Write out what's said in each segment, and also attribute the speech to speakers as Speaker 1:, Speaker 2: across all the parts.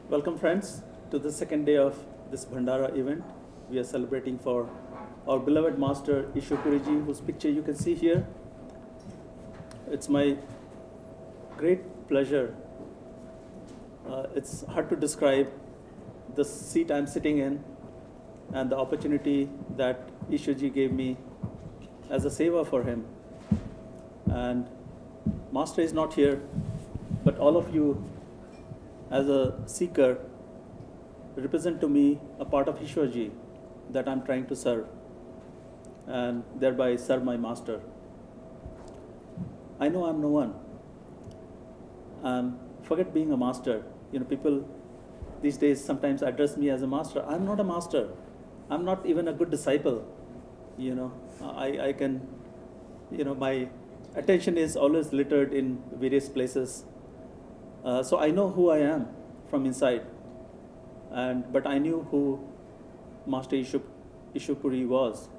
Speaker 1: Welcome friends to the second day of this Bhandara event. We are celebrating for our beloved master Ishwar Puriji, whose picture you can see here. It's my great pleasure. It's hard to describe the seat I'm sitting in and the opportunity that Ishwarji gave me as a seva for him. And master is not here, but all of you as a seeker represent to me a part of Ishwarji that I'm trying to serve and thereby serve my master. I know I'm no one. Forget being a master. People these days sometimes address me as a master. I'm not a master. I'm not even a good disciple. I can, my attention is always littered in various places. So I know who I am from inside, but I knew who Master Ishwar Puri was.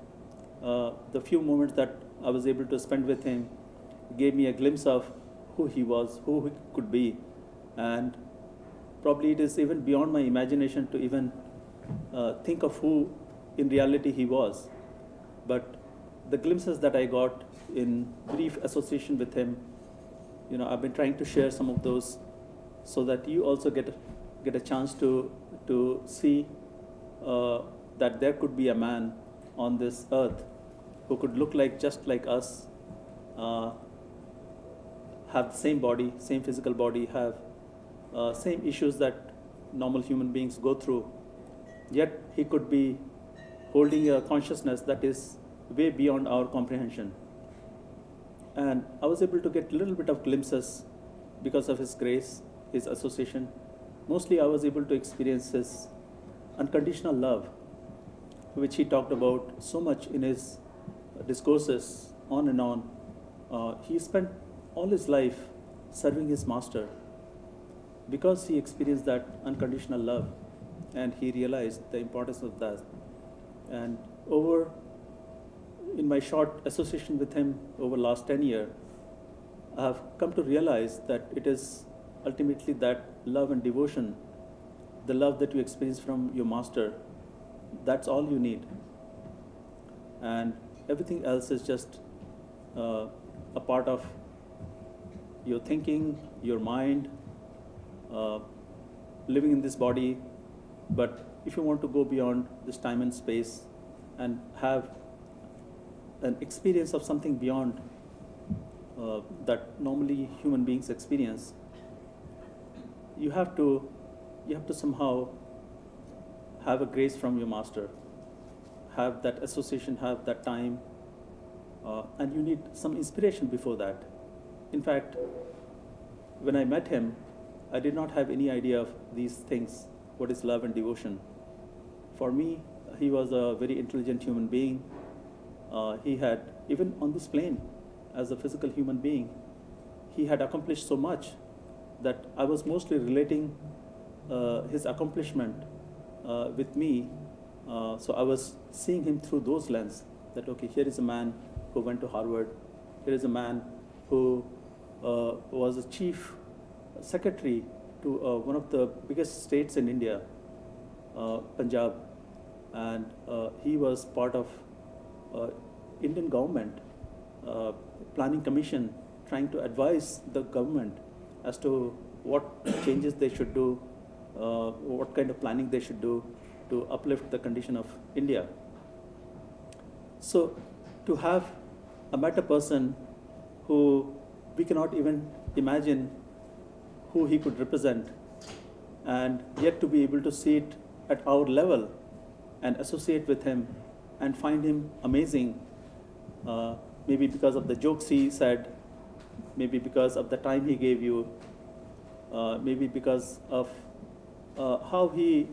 Speaker 1: The few moments that I was able to spend with him gave me a glimpse of who he was, who he could be, and probably it is even beyond my imagination to even think of who in reality he was. But the glimpses that I got in brief association with him, I've been trying to share some of those so that you also get a chance to see that there could be a man on this earth who could look just like us, have the same body, same physical body, have same issues that normal human beings go through, yet he could be holding a consciousness that is way beyond our comprehension. And I was able to get a little bit of glimpses because of his grace, his association. Mostly I was able to experience his unconditional love, which he talked about so much in his discourses on and on. He spent all his life serving his master because he experienced that unconditional love and he realized the importance of that. And in my short association with him over the last 10 years, I have come to realize that it is ultimately that love and devotion, the love that you experience from your master, that's all you need. And everything else is just a part of your thinking, your mind, living in this body. But if you want to go beyond this time and space and have an experience of something beyond that normally human beings experience, you have to somehow have a grace from your master, have that association, have that time, and you need some inspiration before that. In fact, when I met him, I did not have any idea of these things, what is love and devotion. For me, he was a very intelligent human being. He had, even on this plane, as a physical human being, he had accomplished so much that I was mostly relating his accomplishment with me. So I was seeing him through those lenses, that okay, here is a man who went to Harvard, here is a man who was a chief secretary to one of the biggest states in India, Punjab, and he was part of Indian government planning commission trying to advise the government as to what changes they should do, what kind of planning they should do to uplift the condition of India. So to have met a person who we cannot even imagine who he could represent, and yet to be able to see it at our level and associate with him and find him amazing, maybe because of the jokes he said, maybe because of the time he gave you, maybe because of how he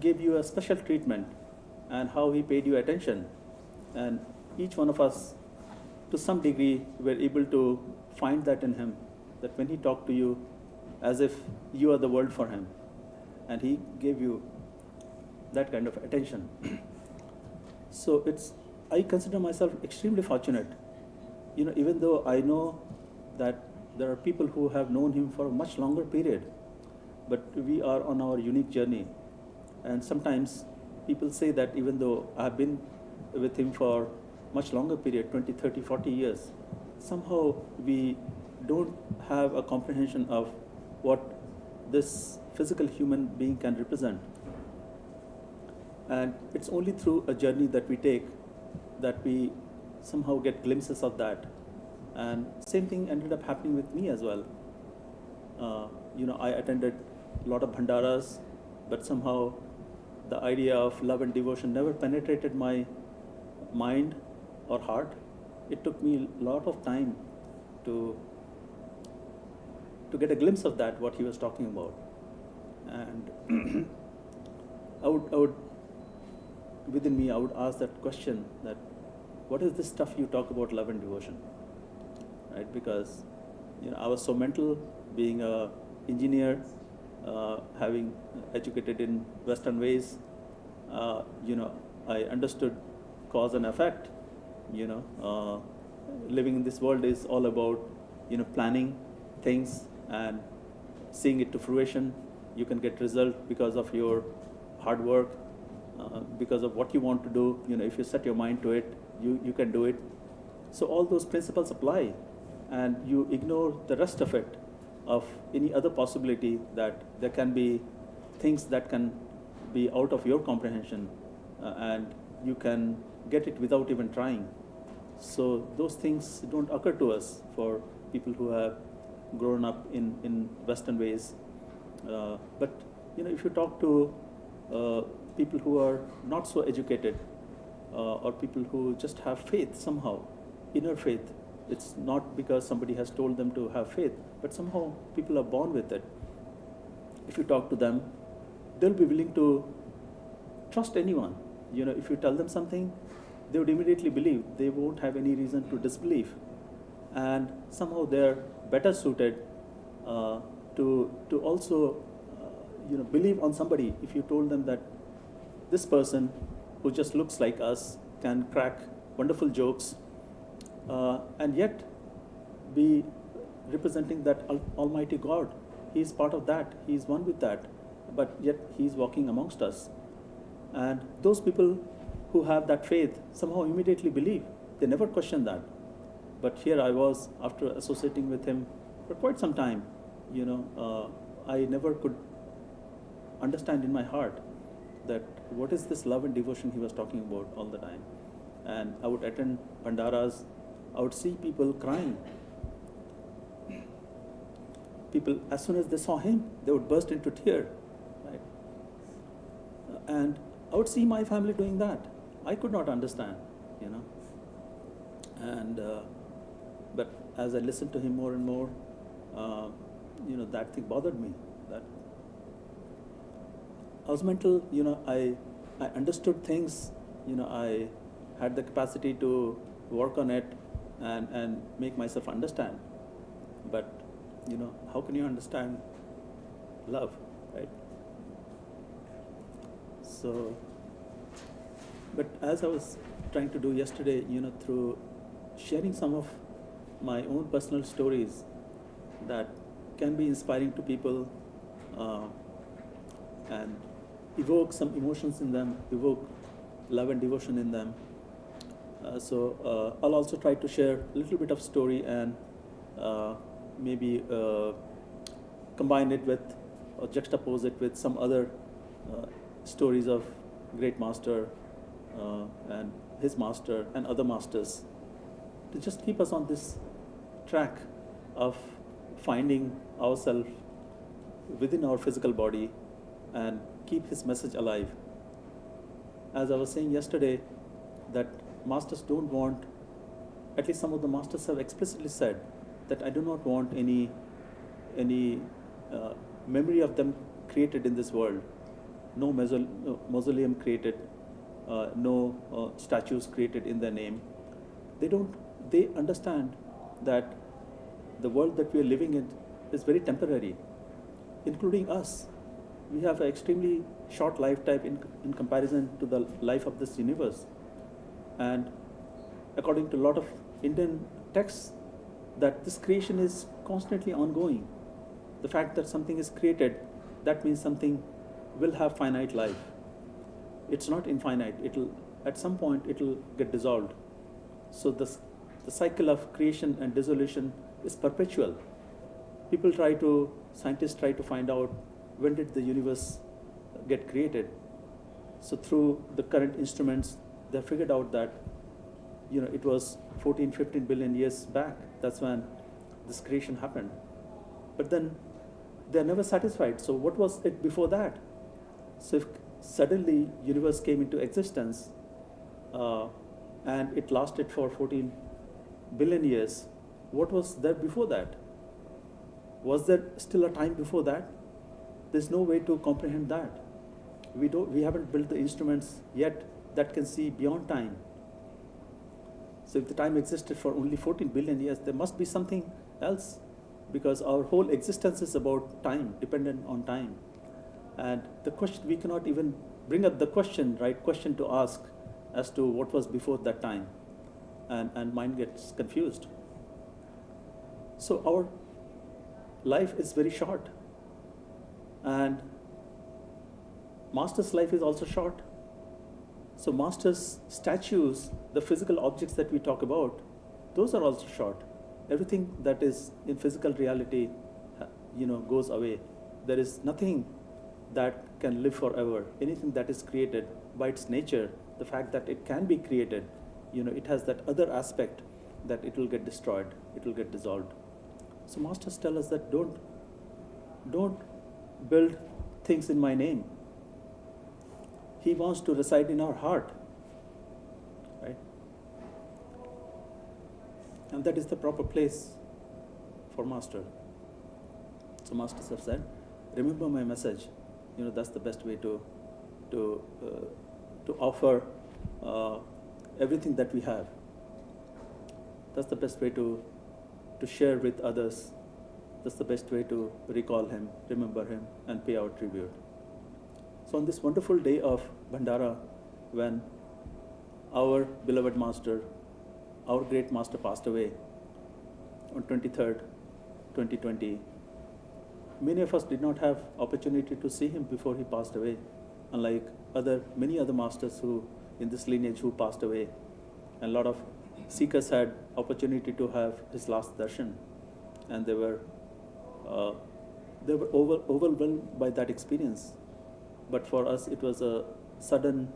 Speaker 1: gave you a special treatment and how he paid you attention. And each one of us, to some degree, were able to find that in him, that when he talked to you, as if you are the world for him, and he gave you that kind of attention. So I consider myself extremely fortunate, even though I know that there are people who have known him for a much longer period, but we are on our unique journey. And sometimes people say that even though I've been with him for much longer period, 20, 30, 40 years, somehow we don't have a comprehension of what this physical human being can represent. And it's only through a journey that we take that we somehow get glimpses of that. And same thing ended up happening with me as well. I attended a lot of Bhandaras, but somehow the idea of love and devotion never penetrated my mind or heart. It took me a lot of time to get a glimpse of that, what he was talking about. And I would within me, I would ask that question, that what is this stuff you talk about love and devotion, right? Because I was so mental, being a engineer, having educated in Western ways. I understood cause and effect. Living in this world is all about planning things and seeing it to fruition. You can get result because of your hard work, because of what you want to do. If you set your mind to it, you can do it. So all those principles apply, and you ignore the rest of it, of any other possibility that there can be things that can be out of your comprehension, and you can get it without even trying. So those things don't occur to us for people who have grown up in Western ways. But if you talk to people who are not so educated, or people who just have faith somehow, inner faith, it's not because somebody has told them to have faith, but somehow people are born with it. If you talk to them, they'll be willing to trust anyone. If you tell them something, they would immediately believe. They won't have any reason to disbelieve. And somehow they're better suited to also believe on somebody. If you told them that this person who just looks like us can crack wonderful jokes, and yet be representing that Almighty God. He is part of that. He is one with that. But yet He is walking amongst us. And those people who have that faith somehow immediately believe. They never question that. But here I was, after associating with him for quite some time, I never could understand in my heart that what is this love and devotion he was talking about all the time. And I would attend Bhandaras, I would see people crying. People, as soon as they saw him, they would burst into tears, right? And I would see my family doing that. I could not understand, And but as I listened to him more and more, that thing bothered me. That I was mental, I understood things, I had the capacity to work on it and make myself understand. But, how can you understand love, right? So, but as I was trying to do yesterday, through sharing some of my own personal stories that can be inspiring to people, and evoke some emotions in them, evoke love and devotion in them. So I'll also try to share a little bit of story and maybe combine it with, or juxtapose it with some other stories of great master and his master and other masters, to just keep us on this track of finding ourselves within our physical body and keep his message alive. As I was saying yesterday, that masters don't want, at least some of the masters have explicitly said that I do not want any memory of them created in this world. No mausoleum created, no statues created in their name. They understand that the world that we are living in is very temporary, including us. We have an extremely short lifetime in comparison to the life of this universe. And according to a lot of Indian texts, that this creation is constantly ongoing. The fact that something is created that means something will have finite life. It's not infinite. At some point it'll get dissolved. So the cycle of creation and dissolution is perpetual. Scientists try to find out when did the universe get created. So through the current instruments, they figured out that it was 14, 15 billion years back. That's when this creation happened. But then they're never satisfied. So what was it before that? So if suddenly universe came into existence and it lasted for 14 billion years, what was there before that? Was there still a time before that? There's no way to comprehend that. We haven't built the instruments yet that can see beyond time. So if the time existed for only 14 billion years, there must be something else, because our whole existence is about time, dependent on time. And the question, we cannot even bring up the right question to ask as to what was before that time. And mind gets confused. So our life is very short. And Master's life is also short. So Master's statues, the physical objects that we talk about, those are also short. Everything that is in physical reality, goes away. There is nothing that can live forever. Anything that is created by its nature, the fact that it can be created, it has that other aspect that it will get destroyed, it will get dissolved. So Masters tell us that don't build things in my name. He wants to reside in our heart, right? And that is the proper place for Master. So Masters have said, remember my message. That's the best way to offer everything that we have. That's the best way to share with others. That's the best way to recall him, remember him, and pay our tribute. So on this wonderful day of Bhandara, when our beloved Master, our great Master passed away on 23rd, 2020, many of us did not have opportunity to see him before he passed away, unlike many other Masters who in this lineage who passed away. And a lot of seekers had opportunity to have his last darshan, and they were overwhelmed by that experience. But for us, it was a sudden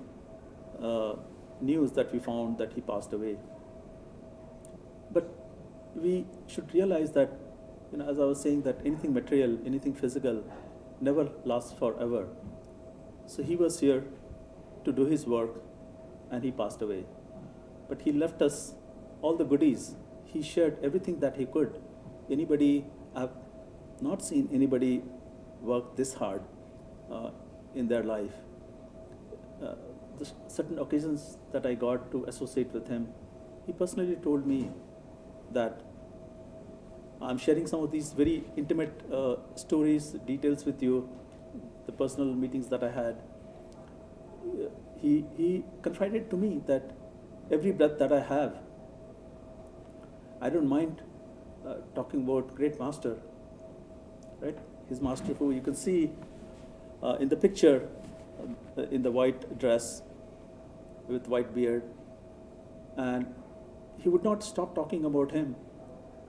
Speaker 1: news that we found that he passed away. But we should realize that, as I was saying, that anything material, anything physical, never lasts forever. So he was here to do his work, and he passed away. But he left us all the goodies. He shared everything that he could. I've not seen anybody work this hard in their life. The certain occasions that I got to associate with him, he personally told me that I'm sharing some of these very intimate stories, details with you, the personal meetings that I had. He confided to me that every breath that I have, I don't mind talking about great Master, right? His Master who you can see in the picture in the white dress with white beard, and he would not stop talking about him,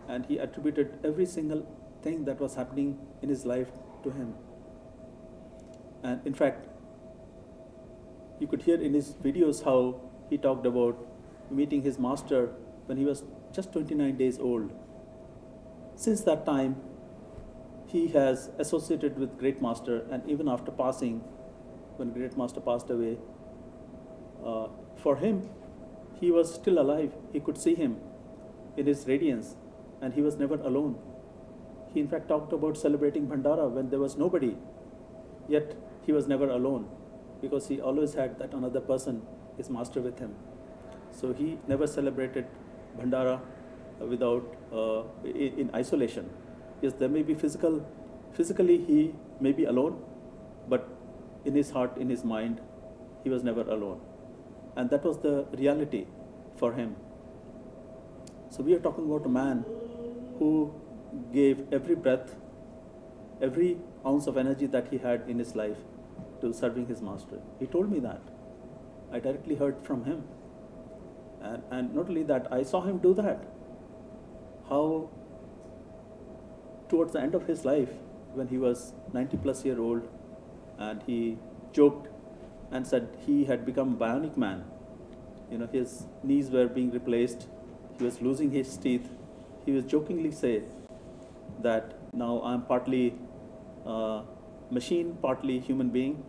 Speaker 1: and he attributed every single thing that was happening in his life to him. And in fact, you could hear in his videos how he talked about meeting his Master when he was just 29 days old. Since that time, he has associated with Great Master, and even after passing, when Great Master passed away, for him, he was still alive. He could see him in his radiance, and he was never alone. He in fact talked about celebrating Bhandara when there was nobody, yet he was never alone, because he always had that another person, his Master, with him. So he never celebrated Bhandara in isolation. Yes, there may be physically he may be alone, but in his heart, in his mind, he was never alone. And that was the reality for him. So we are talking about a man who gave every breath, every ounce of energy that he had in his life to serving his master. He told me that. I directly heard from him. And not only that, I saw him do that. How towards the end of his life, when he was 90+-year-old, and he joked and said he had become a bionic man. His knees were being replaced. He was losing his teeth. He would jokingly say that now I'm partly machine, partly human being,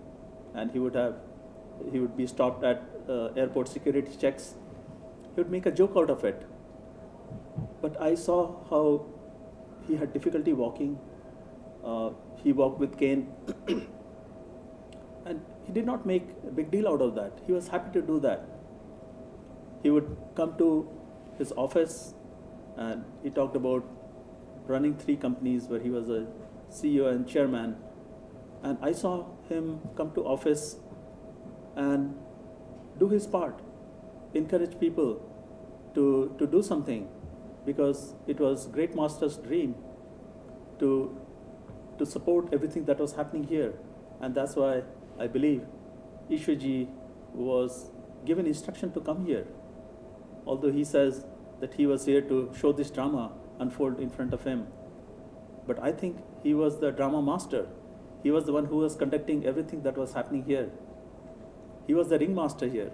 Speaker 1: and he would be stopped at airport security checks. He would make a joke out of it. But I saw how he had difficulty walking. He walked with cane. And he did not make a big deal out of that. He was happy to do that. He would come to his office, and he talked about running 3 companies where he was a CEO and chairman. And I saw him come to office and do his part, encourage people to do something, because it was great master's dream to support everything that was happening here. And that's why I believe Ishwarji was given instruction to come here. Although he says that he was here to show this drama unfold in front of him. But I think he was the drama master. He was the one who was conducting everything that was happening here. He was the ringmaster here,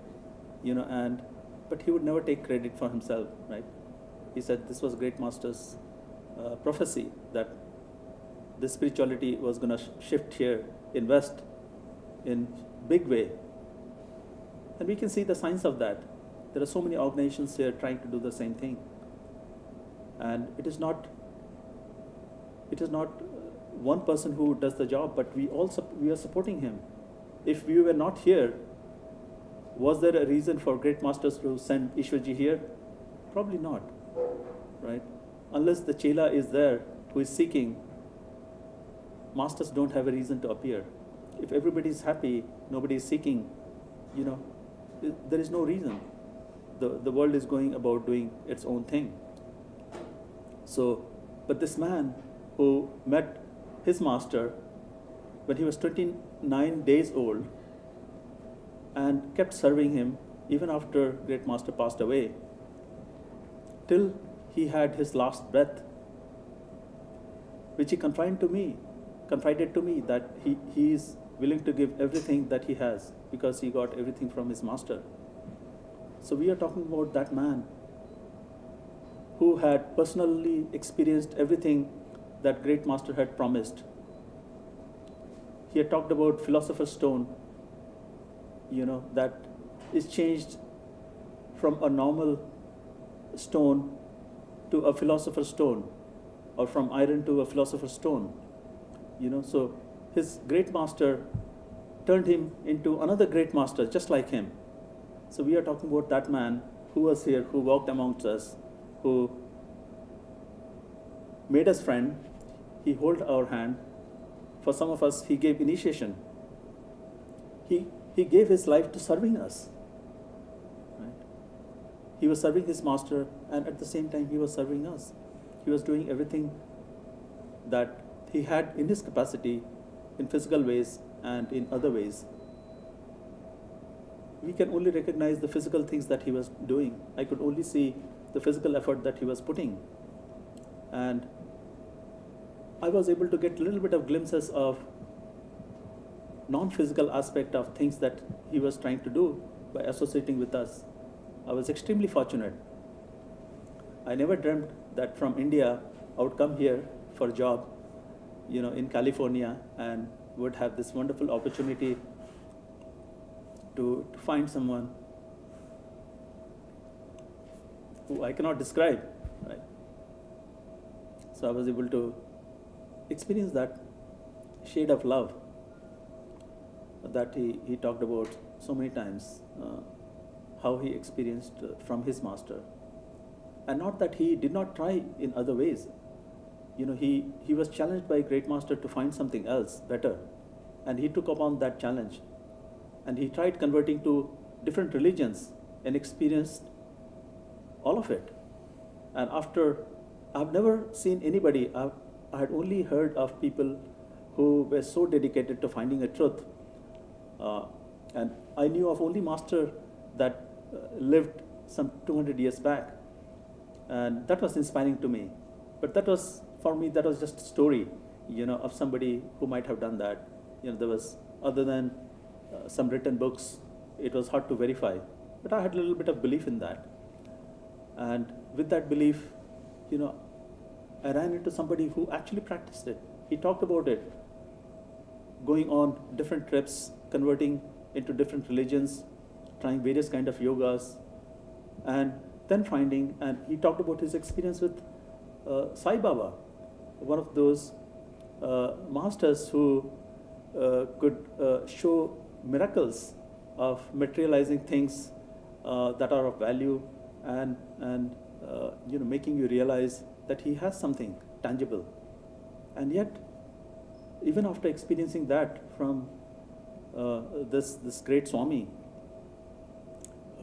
Speaker 1: but he would never take credit for himself, right? He said this was great master's prophecy, that the spirituality was going to shift here in West in big way. And we can see the signs of that. There are so many organizations here trying to do the same thing. And it is not one person who does the job, but we are supporting him. If we were not here, was there a reason for great masters to send Ishwarji here? Probably not, right? Unless the chela is there who is seeking, masters don't have a reason to appear. If everybody is happy, nobody is seeking, there is no reason. The world is going about doing its own thing. So, but this man who met his master when he was 29 days old and kept serving him even after great master passed away, till he had his last breath, which he confided to me that he is willing to give everything that he has because he got everything from his master. So we are talking about that man who had personally experienced everything that great master had promised. He had talked about philosopher's stone, that is changed from a normal stone to a philosopher's stone, or from iron to a philosopher's stone. So his great master turned him into another great master just like him. So we are talking about that man who was here, who walked amongst us, who made us friend. He held our hand. For some of us, he gave initiation. He gave his life to serving us. Right? He was serving his master, and at the same time he was serving us. He was doing everything that he had in his capacity, in physical ways and in other ways. We can only recognize the physical things that he was doing. I could only see the physical effort that he was putting. And I was able to get a little bit of glimpses of non-physical aspect of things that he was trying to do by associating with us. I was extremely fortunate. I never dreamt that from India I would come here for a job, in California, and would have this wonderful opportunity to find someone who I cannot describe, right? So I was able to experience that shade of love that he talked about so many times, how he experienced from his master. And not that he did not try in other ways. He was challenged by a great master to find something else better, and he took upon that challenge. And he tried converting to different religions and experienced all of it. And after, I've never seen anybody, I had only heard of people who were so dedicated to finding a truth. And I knew of only master that lived some 200 years back. And that was inspiring to me. But that was, for me, that was just a story, of somebody who might have done that. There was, other than some written books, it was hard to verify. But I had a little bit of belief in that. And with that belief, I ran into somebody who actually practiced it. He talked about it, going on different trips, converting into different religions, trying various kind of yogas, and then finding, and he talked about his experience with Sai Baba, one of those masters who could show miracles of materializing things that are of value, and making you realize that he has something tangible. And yet, even after experiencing that from this great Swami,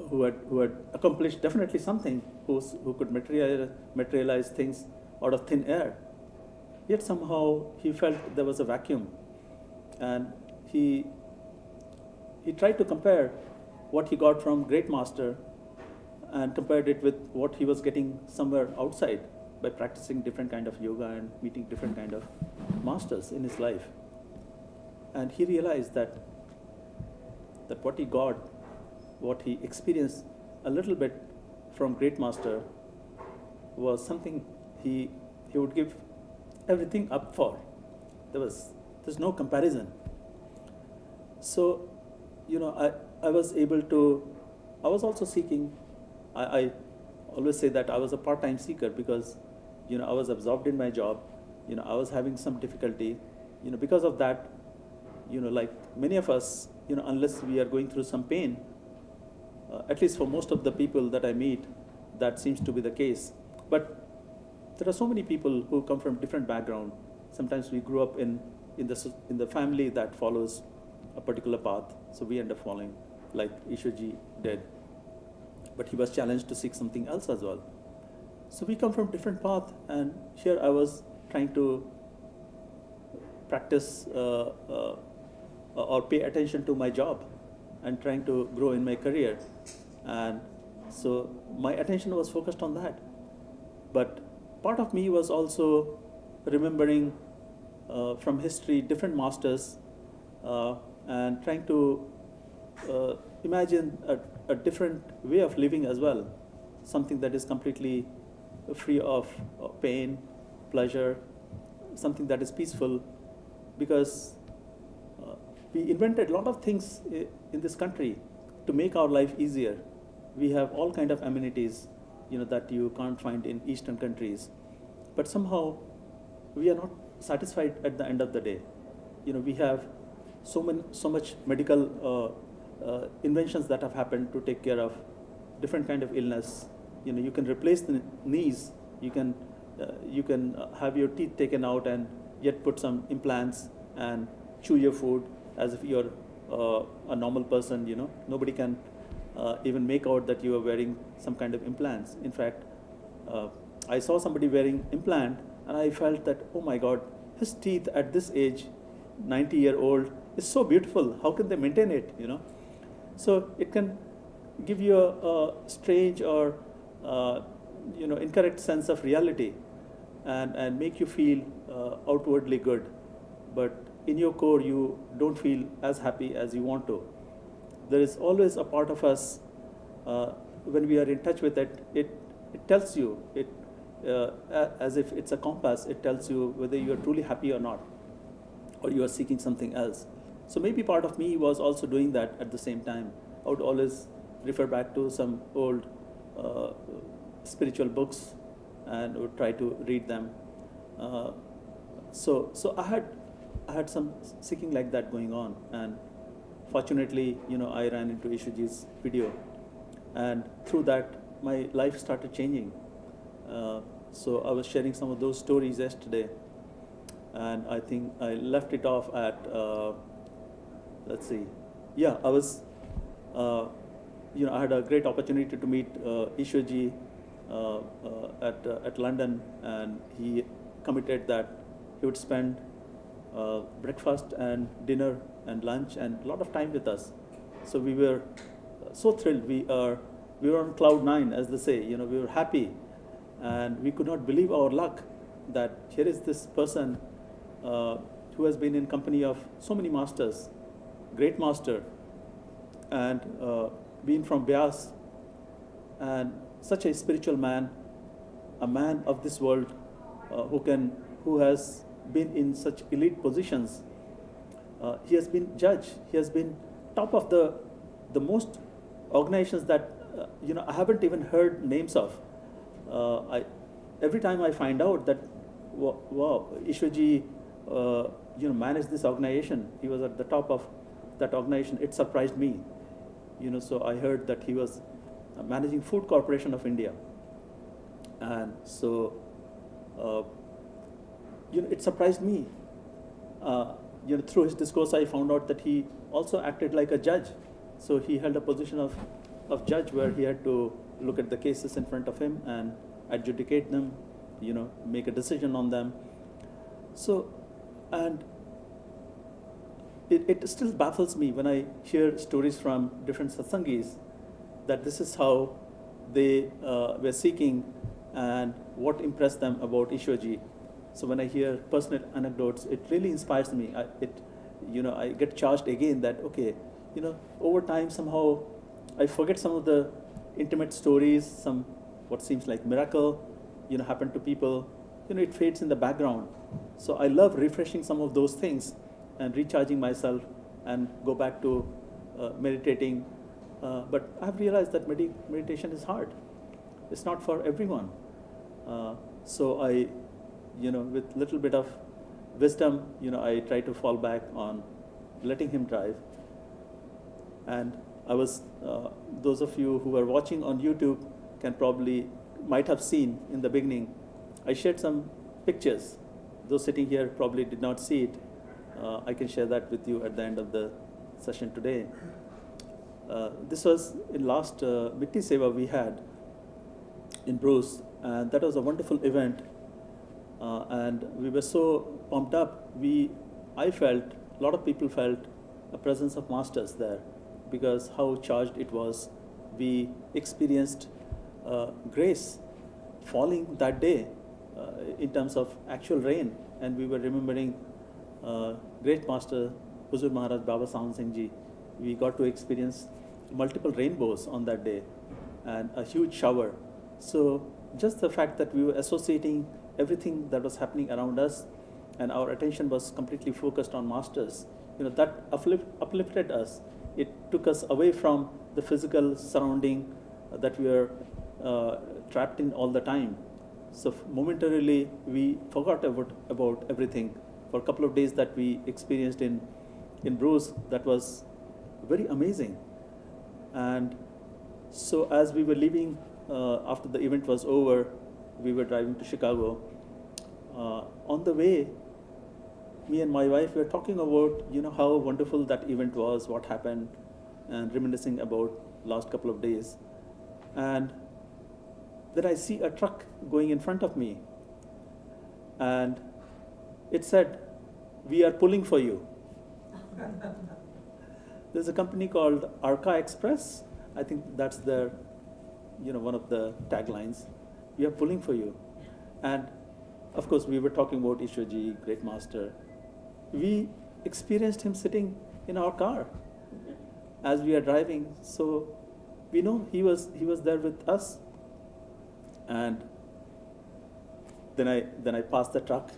Speaker 1: who had accomplished definitely something, who could materialize things out of thin air, yet somehow he felt there was a vacuum, and he tried to compare what he got from great master and compared it with what he was getting somewhere outside by practicing different kind of yoga and meeting different kind of masters in his life. And he realized that what he got, what he experienced a little bit from great master, was something he would give everything up for. There's no comparison. So, I was able to, I was also seeking, I always say that I was a part-time seeker, because, I was absorbed in my job, I was having some difficulty, because of that, like many of us, unless we are going through some pain, at least for most of the people that I meet, that seems to be the case. But there are so many people who come from different background. Sometimes we grew up in the family that follows a particular path, so we end up following, like Ishwarji did. But he was challenged to seek something else as well. So we come from different path, and here I was trying to practice or pay attention to my job and trying to grow in my career. And so my attention was focused on that. But part of me was also remembering from history different masters and trying to imagine a different way of living as well, something that is completely free of pain, pleasure, something that is peaceful, because we invented a lot of things in this country to make our life easier. We have all kind of amenities, that you can't find in Eastern countries, but somehow we are not satisfied at the end of the day. We have so much medical inventions that have happened to take care of different kind of illness. You can replace the knees, you can have your teeth taken out and yet put some implants and chew your food as if you're a normal person. Nobody can even make out that you are wearing some kind of implants. In fact, I saw somebody wearing implant, and I felt that, oh my God, his teeth at this age, 90-year-old, is so beautiful. How can they maintain it? So it can give you a strange or incorrect sense of reality, and make you feel outwardly good, but in your core you don't feel as happy as you want to. There is always a part of us, when we are in touch with it, it tells you, as if it's a compass, it tells you whether you are truly happy or not, or you are seeking something else. So maybe part of me was also doing that at the same time. I would always refer back to some old spiritual books and would try to read them. So I had some seeking like that going on, and fortunately, I ran into Ishwarji's video, and through that, my life started changing. So I was sharing some of those stories yesterday, and I think I left it off at, let's see, yeah, I was, I had a great opportunity to meet Ishwarji at London, and he committed that he would spend breakfast and dinner and lunch and a lot of time with us. So we were so thrilled. We were on cloud nine, as they say. We were happy, and we could not believe our luck that here is this person who has been in company of so many masters, great master, and been from Vyas, and such a spiritual man, a man of this world, who has been in such elite positions. He has been judge. He has been top of the most organizations that I haven't even heard names of. Every time I find out that wow, Ishwarji managed this organization, he was at the top of that organization, it surprised me. So I heard that he was managing Food Corporation of India, and so it surprised me. Through his discourse, I found out that he also acted like a judge. So he held a position of judge where he had to look at the cases in front of him and adjudicate them, make a decision on them. So, and it still baffles me when I hear stories from different satsangis that this is how they were seeking and what impressed them about Ishwarji. So when I hear personal anecdotes, it really inspires me. I get charged again that, okay, over time somehow I forget some of the intimate stories, some what seems like miracle, happen to people, it fades in the background. So I love refreshing some of those things and recharging myself and go back to meditating. But I've realized that meditation is hard. It's not for everyone. So I, with little bit of wisdom, I try to fall back on letting him drive. And I was, those of you who are watching on YouTube might have seen in the beginning, I shared some pictures. Those sitting here probably did not see it. I can share that with you at the end of the session today. This was in last Mitti Seva we had in Bruce, and that was a wonderful event. And we were so pumped up. I felt, a lot of people felt a presence of masters there because how charged it was. We experienced grace falling that day in terms of actual rain, and we were remembering great master Huzur Maharaj Baba Sawan Singh Ji. We got to experience multiple rainbows on that day and a huge shower. So just the fact that we were associating everything that was happening around us and our attention was completely focused on masters, that uplifted us. It took us away from the physical surrounding that we were trapped in all the time. So momentarily we forgot about everything. For a couple of days that we experienced in Bruce, that was very amazing. And so as we were leaving, after the event was over, we were driving to Chicago. On the way, me and my wife were talking about, how wonderful that event was, what happened, and reminiscing about last couple of days. And then I see a truck going in front of me, and it said, "We are pulling for you." There's a company called Arca Express. I think that's their, one of the taglines. "We are pulling for you." And of course, we were talking about Ishwarji, great master. We experienced him sitting in our car as we are driving. So we know he was there with us. And then I passed the truck.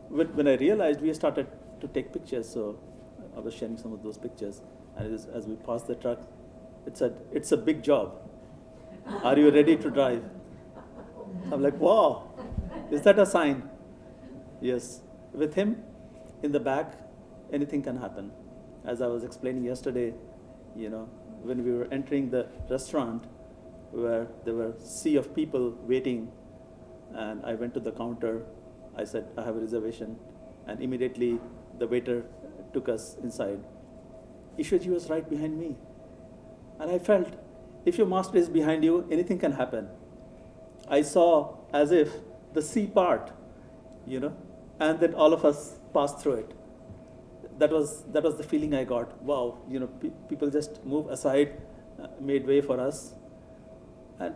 Speaker 1: When I realized, we started to take pictures. So I was sharing some of those pictures. And as we passed the truck, it said, "It's a big job. Are you ready to drive?" I'm like, wow, is that a sign? Yes. With him in the back, anything can happen. As I was explaining yesterday, when we were entering the restaurant where there were a sea of people waiting, and I went to the counter, I said, "I have a reservation," and immediately the waiter took us inside. Ishwarji was right behind me. And I felt, if your master is behind you, anything can happen. I saw as if the sea part, and then all of us pass through it. That was the feeling I got. Wow, people just move aside, made way for us. And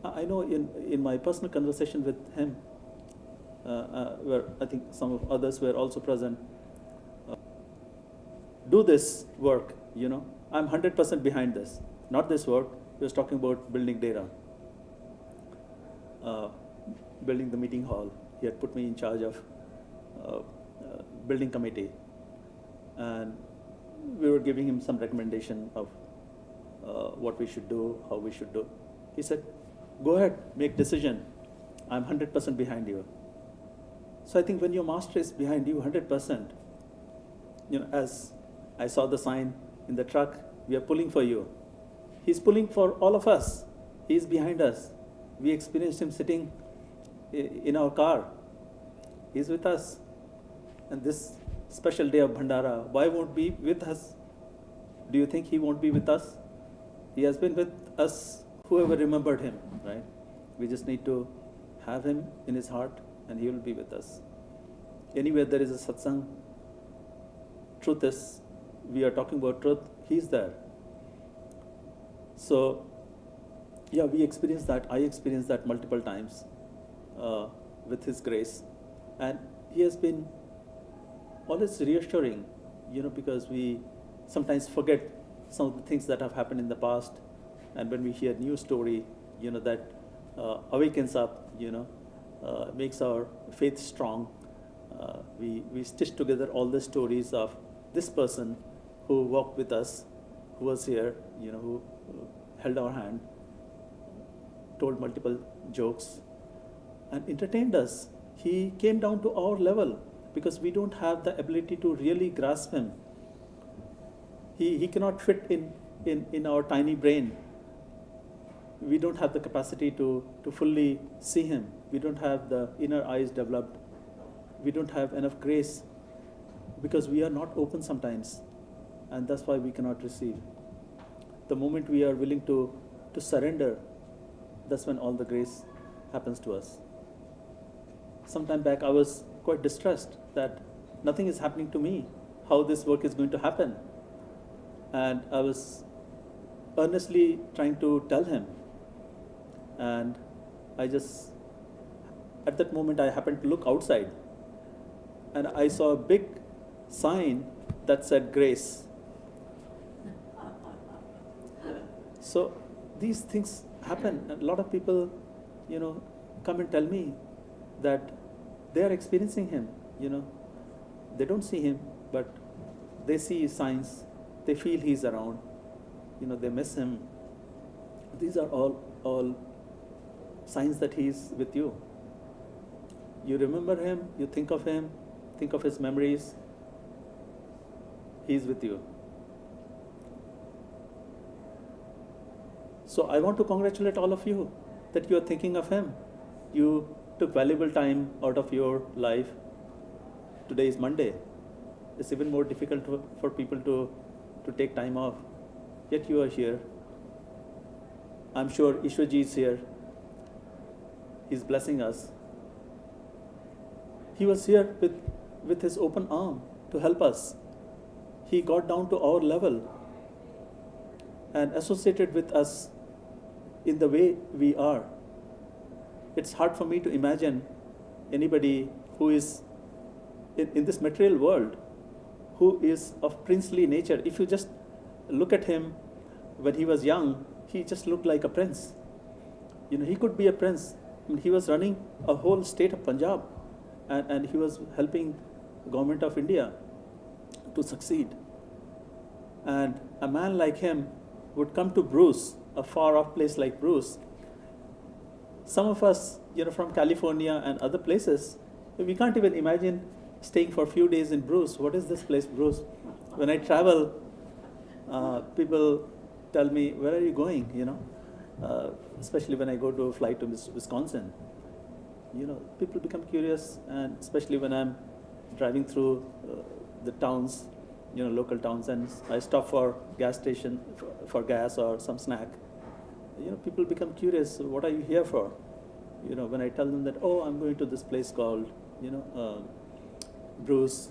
Speaker 1: I know in my personal conversation with him, where I think some of others were also present, do this work, I'm 100% behind this. Not this work, he was talking about building data, building the meeting hall. He had put me in charge of building committee. And we were giving him some recommendation of what we should do, how we should do. He said, go ahead, make decision. I'm 100% behind you. So I think when your master is behind you 100%, as I saw the sign in the truck, we are pulling for you. He's pulling for all of us. He's behind us. We experienced him sitting in our car. He's with us. And this special day of Bhandara, why won't be with us? Do you think he won't be with us? He has been with us, whoever remembered him, right? We just need to have him in his heart and he will be with us. Anywhere there is a satsang, truth is, we are talking about truth, he's there. So, yeah, we experienced that. I experienced that multiple times with his grace. And he has been always reassuring, because we sometimes forget some of the things that have happened in the past. And when we hear new story, that awakens up, makes our faith strong. We stitch together all the stories of this person who walked with us, who was here, who held our hand, told multiple jokes, and entertained us. He came down to our level because we don't have the ability to really grasp him. He cannot fit in our tiny brain. We don't have the capacity to fully see him. We don't have the inner eyes developed. We don't have enough grace because we are not open sometimes, and that's why we cannot receive. The moment we are willing to surrender, that's when all the grace happens to us. Some time back, I was quite distressed that nothing is happening to me, how this work is going to happen. And I was earnestly trying to tell him. And at that moment, I happened to look outside. And I saw a big sign that said grace. So these things happen. A lot of people, come and tell me that they are experiencing him, They don't see him, but they see signs. They feel he's around. They miss him. These are all signs that he's with you. You remember him, you think of him, think of his memories. He's with you. So I want to congratulate all of you that you are thinking of him. You took valuable time out of your life. Today is Monday. It's even more difficult for people to take time off. Yet you are here. I'm sure Ishwarji is here. He's blessing us. He was here with his open arm to help us. He got down to our level and associated with us in the way we are. It's hard for me to imagine anybody who is in this material world who is of princely nature. If you just look at him when he was young, he just looked like a prince. He could be a prince. He was running a whole state of Punjab and he was helping the government of India to succeed. And a man like him would come to Bruce, a far off place like Bruce. Some of us, from California and other places, we can't even imagine staying for a few days in Bruce. What is this place, Bruce? When I travel, people tell me, where are you going, especially when I go to fly to Wisconsin. People become curious, and especially when I'm driving through the towns, local towns, and I stop for gas station for gas or some snack. People become curious, what are you here for? When I tell them that, I'm going to this place called, Bruce,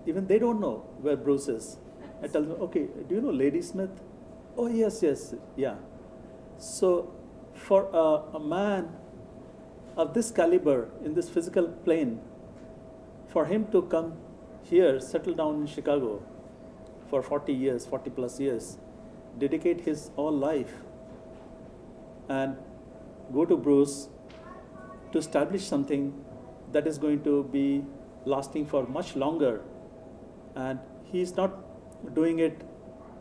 Speaker 1: even they don't know where Bruce is. I tell them, okay, do you know Lady Smith? Oh, yes, yeah. So for a man of this caliber in this physical plane, for him to come here, settle down in Chicago for 40 years, 40 plus years, dedicate his whole life and go to Bruce to establish something that is going to be lasting for much longer. And he's not doing it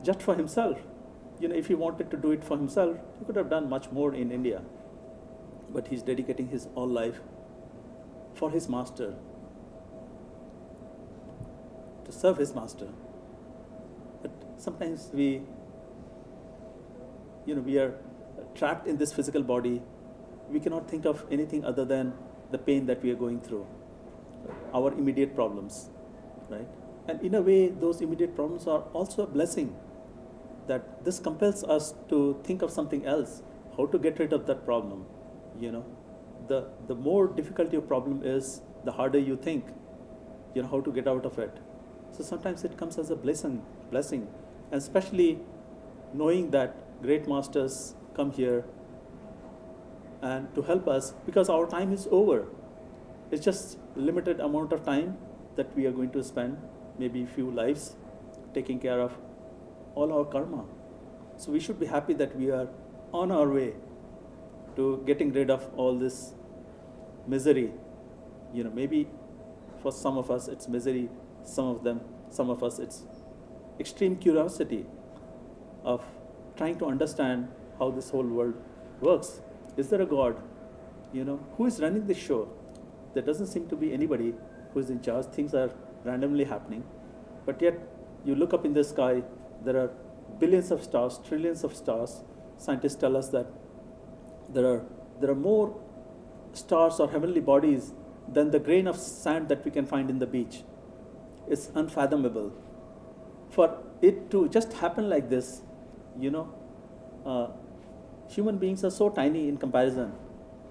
Speaker 1: just for himself. If he wanted to do it for himself, he could have done much more in India. But he's dedicating his whole life for his master, to serve his master. But sometimes we are trapped in this physical body. We cannot think of anything other than the pain that we are going through, our immediate problems, right? And in a way, those immediate problems are also a blessing, that this compels us to think of something else, how to get rid of that problem. The more difficult your problem is, the harder you think, how to get out of it. So sometimes it comes as a blessing, and especially knowing that great masters come here and to help us, because our time is over. It's just limited amount of time that we are going to spend, maybe few lives, taking care of all our karma. So we should be happy that we are on our way to getting rid of all this misery. Maybe for some of us it's misery, some of us it's extreme curiosity of trying to understand how this whole world works. Is there a God? Who is running this show? There doesn't seem to be anybody who is in charge. Things are randomly happening. But yet, you look up in the sky, there are billions of stars, trillions of stars. Scientists tell us that there are more stars or heavenly bodies than the grain of sand that we can find in the beach. It's unfathomable. For it to just happen like this, human beings are so tiny in comparison,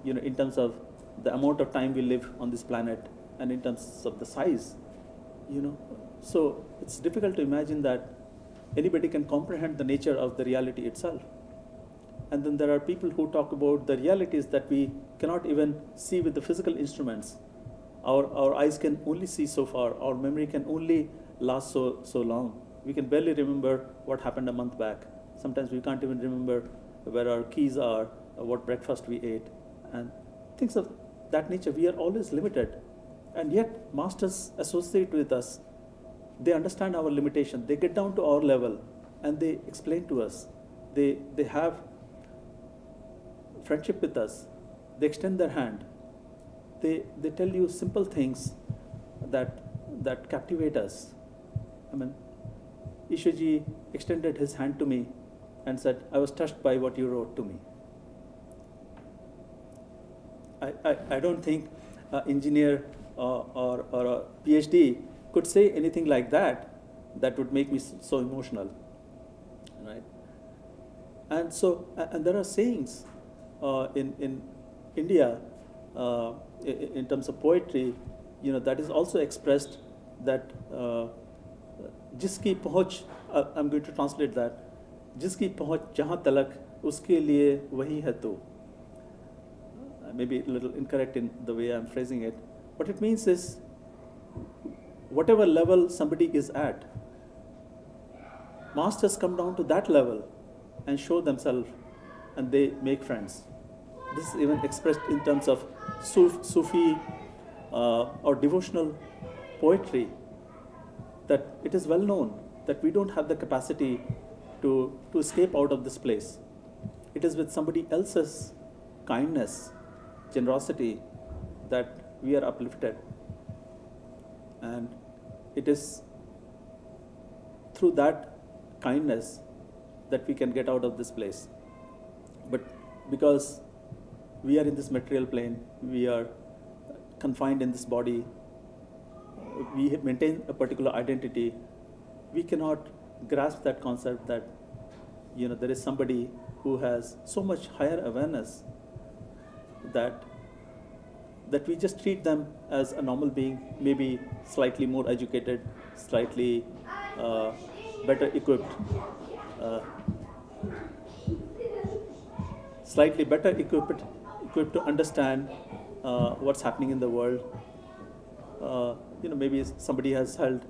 Speaker 1: in terms of the amount of time we live on this planet and in terms of the size, So it's difficult to imagine that anybody can comprehend the nature of the reality itself. And then there are people who talk about the realities that we cannot even see with the physical instruments. Our eyes can only see so far. Our memory can only last so long. We can barely remember what happened a month back. Sometimes we can't even remember where our keys are, or what breakfast we ate, and things of that nature. We are always limited. And yet, masters associate with us. They understand our limitation. They get down to our level and they explain to us. They have friendship with us. They extend their hand. They tell you simple things that captivate us. Ishwarji extended his hand to me and said, I was touched by what you wrote to me. I don't think an engineer or a PhD could say anything like that would make me so emotional, right? And there are sayings in India in terms of poetry, that is also expressed that जिसकी पहुँच, I'm going to translate that, जिसकी पहुँच जहाँ तलक उसके लिए वही है तू. Maybe a little incorrect in the way I'm phrasing it. What it means is, whatever level somebody is at, masters come down to that level and show themselves, and they make friends. This is even expressed in terms of Sufi or devotional poetry, that it is well known that we don't have the capacity to escape out of this place. It is with somebody else's kindness, generosity, that we are uplifted. And it is through that kindness that we can get out of this place. But because we are in this material plane, we are confined in this body, we maintain a particular identity, we cannot grasp that concept that there is somebody who has so much higher awareness that that we just treat them as a normal being, maybe slightly more educated, slightly better equipped, uh, slightly better equipped to understand what's happening in the world. Maybe somebody has held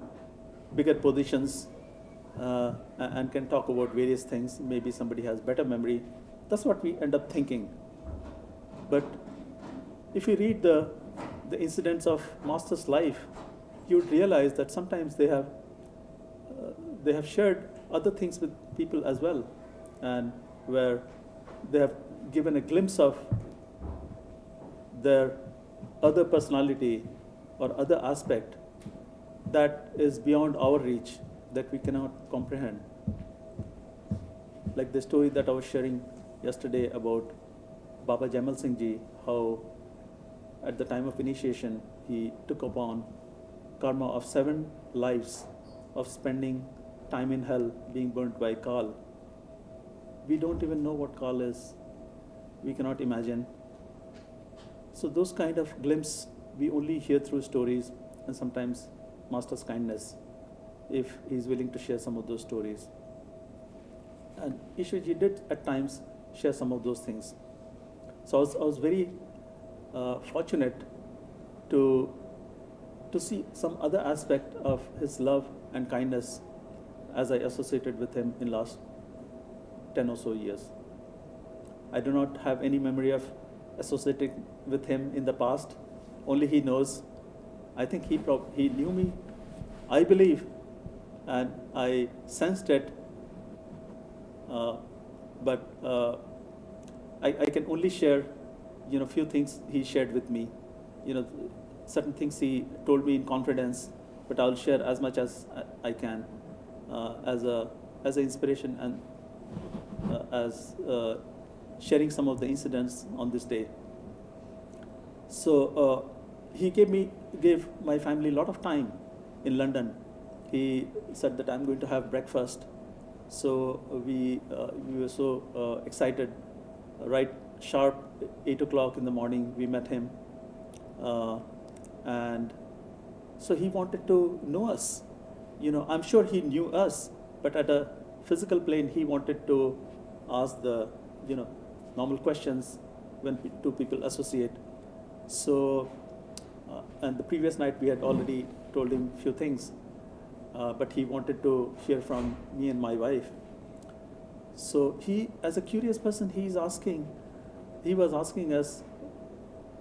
Speaker 1: bigger positions and can talk about various things. Maybe somebody has better memory. That's what we end up thinking. But if you read the incidents of Master's life, you would realize that sometimes they have shared other things with people as well, and where they have given a glimpse of their other personality or other aspect that is beyond our reach, that we cannot comprehend. Like the story that I was sharing yesterday about Baba Jaimal Singh Ji, how at the time of initiation he took upon karma of 7 lives of spending time in hell, being burnt by Kal. We don't even know what Kal is. We cannot imagine. So those kind of glimpses we only hear through stories, and sometimes Master's kindness, if he's willing to share some of those stories. And Ishwarji did at times share some of those things. So I was very fortunate to see some other aspect of his love and kindness as I associated with him in last 10 or so years. I do not have any memory of associating with him in the past. Only he knows. I think he knew me, I believe, and I sensed it. But I can only share, few things he shared with me. Certain things he told me in confidence, but I'll share as much as I can as an inspiration and as sharing some of the incidents on this day. So he gave my family a lot of time in London. He said that I'm going to have breakfast. So we were so excited. Right sharp 8 o'clock in the morning, we met him. And so he wanted to know us. I'm sure he knew us, but at a physical plane, he wanted to ask the, normal questions when two people associate. So, and the previous night we had already told him a few things, but he wanted to hear from me and my wife. So he, as a curious person, he was asking us,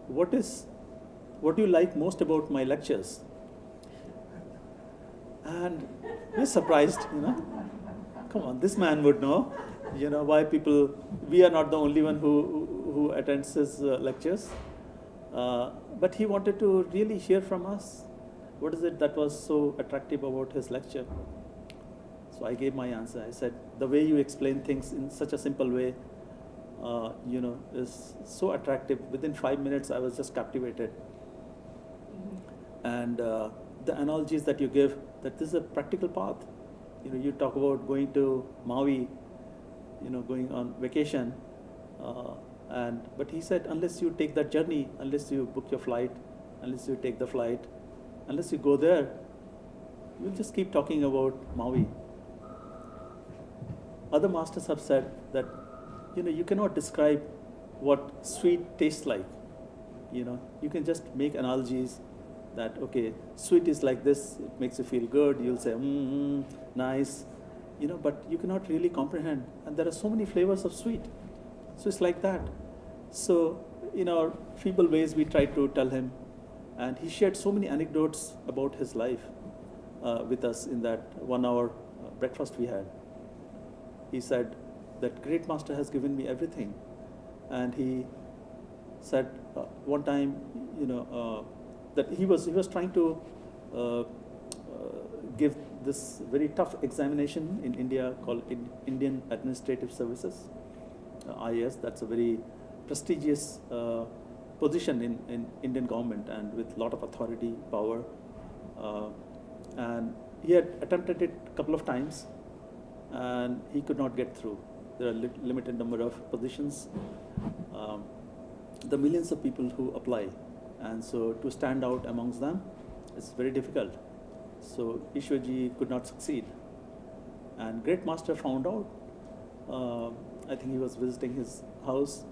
Speaker 1: what do you like most about my lectures? And we're surprised, Come on, this man would know, why we are not the only one who attends his lectures. But he wanted to really hear from us. What is it that was so attractive about his lecture? So I gave my answer. I said, the way you explain things in such a simple way, is so attractive. Within 5 minutes, I was just captivated. And the analogies that you give, that this is a practical path. You talk about going to Maui, going on vacation. But he said, unless you take that journey, unless you book your flight, unless you take the flight, unless you go there, you'll just keep talking about Maui. Other masters have said that, you cannot describe what sweet tastes like. You can just make analogies that, okay, sweet is like this, it makes you feel good, you'll say, nice, but you cannot really comprehend. And there are so many flavors of sweet. So it's like that. So in our feeble ways, we tried to tell him, and he shared so many anecdotes about his life with us in that 1 hour breakfast we had. He said that great master has given me everything. And he said one time, that he was trying to give this very tough examination in India called Indian Administrative Services, IAS. That's a very prestigious position in Indian government and with a lot of authority, power. And he had attempted it a couple of times and he could not get through. There are limited number of positions. The millions of people who apply, And so to stand out amongst them is very difficult. So Ishwarji could not succeed. And Great Master found out, I think he was visiting his house,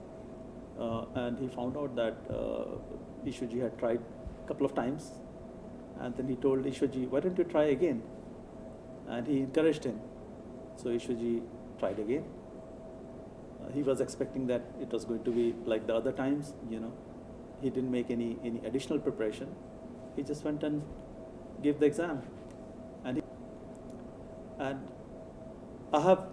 Speaker 1: and he found out that Ishwarji had tried a couple of times. And then he told Ishwarji, why don't you try again? And he encouraged him. So Ishwarji tried again. He was expecting that it was going to be like the other times, He didn't make any additional preparation. He just went and gave the exam. And I have,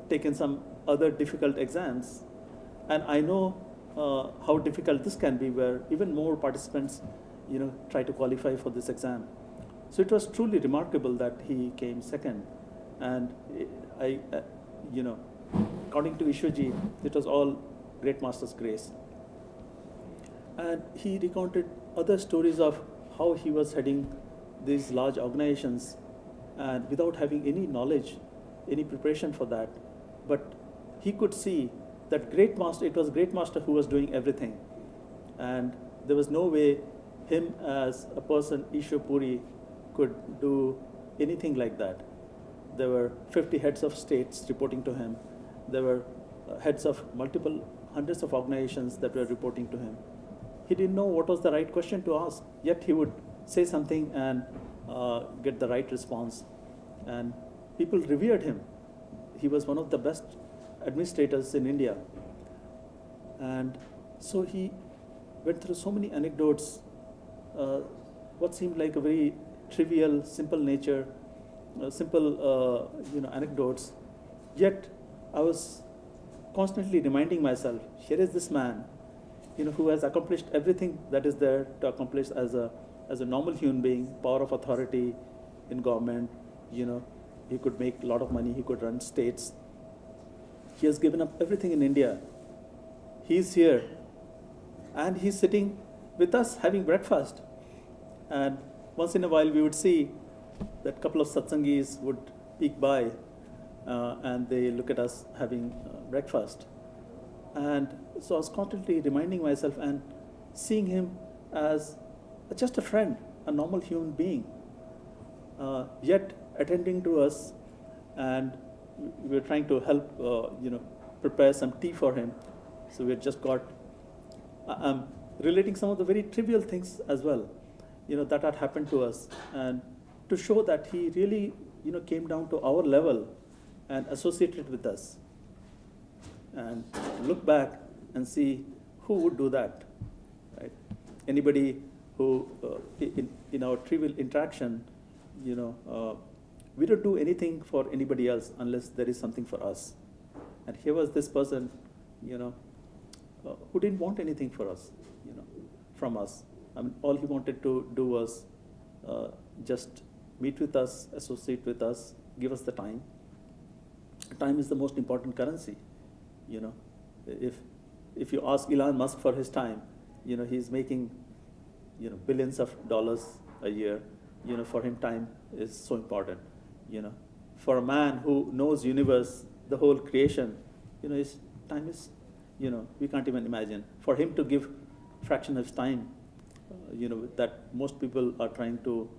Speaker 1: taken some other difficult exams, and I know how difficult this can be, where even more participants, try to qualify for this exam. So it was truly remarkable that he came second, and according to Ishwarji, it was all Great Master's grace. And he recounted other stories of how he was heading these large organizations, and without having any knowledge, any preparation for that, but he could see that it was Great Master who was doing everything, and there was no way him as a person, Ishwar Puri, could do anything like that. There were 50 heads of states reporting to him. There were heads of multiple hundreds of organizations that were reporting to him. He didn't know what was the right question to ask, yet he would say something and get the right response. And people revered him. He was one of the best administrators in India. And so he went through so many anecdotes, what seemed like a very trivial, simple nature, anecdotes. Yet I was constantly reminding myself, here is this man, who has accomplished everything that is there to accomplish as a normal human being, power of authority in government, he could make a lot of money, he could run states. He has given up everything in India. He's here, and he's sitting with us having breakfast. And once in a while we would see that couple of satsangis would peek by, and they look at us having breakfast. And so I was constantly reminding myself and seeing him as just a friend, a normal human being, yet attending to us, and we were trying to help, prepare some tea for him. So we had just got, I'm relating some of the very trivial things as well, that had happened to us, and to show that he really, came down to our level and associated with us. And look back and see who would do that, right? Anybody who, in our trivial interaction, we don't do anything for anybody else unless there is something for us. And here was this person, who didn't want anything for us, from us. I mean, all he wanted to do was just meet with us, associate with us, give us the time. Time is the most important currency. If you ask Elon Musk for his time, he's making, billions of dollars a year. For him, time is so important. For a man who knows universe, the whole creation, his time is, we can't even imagine. For him to give fraction of his time, that most people are trying to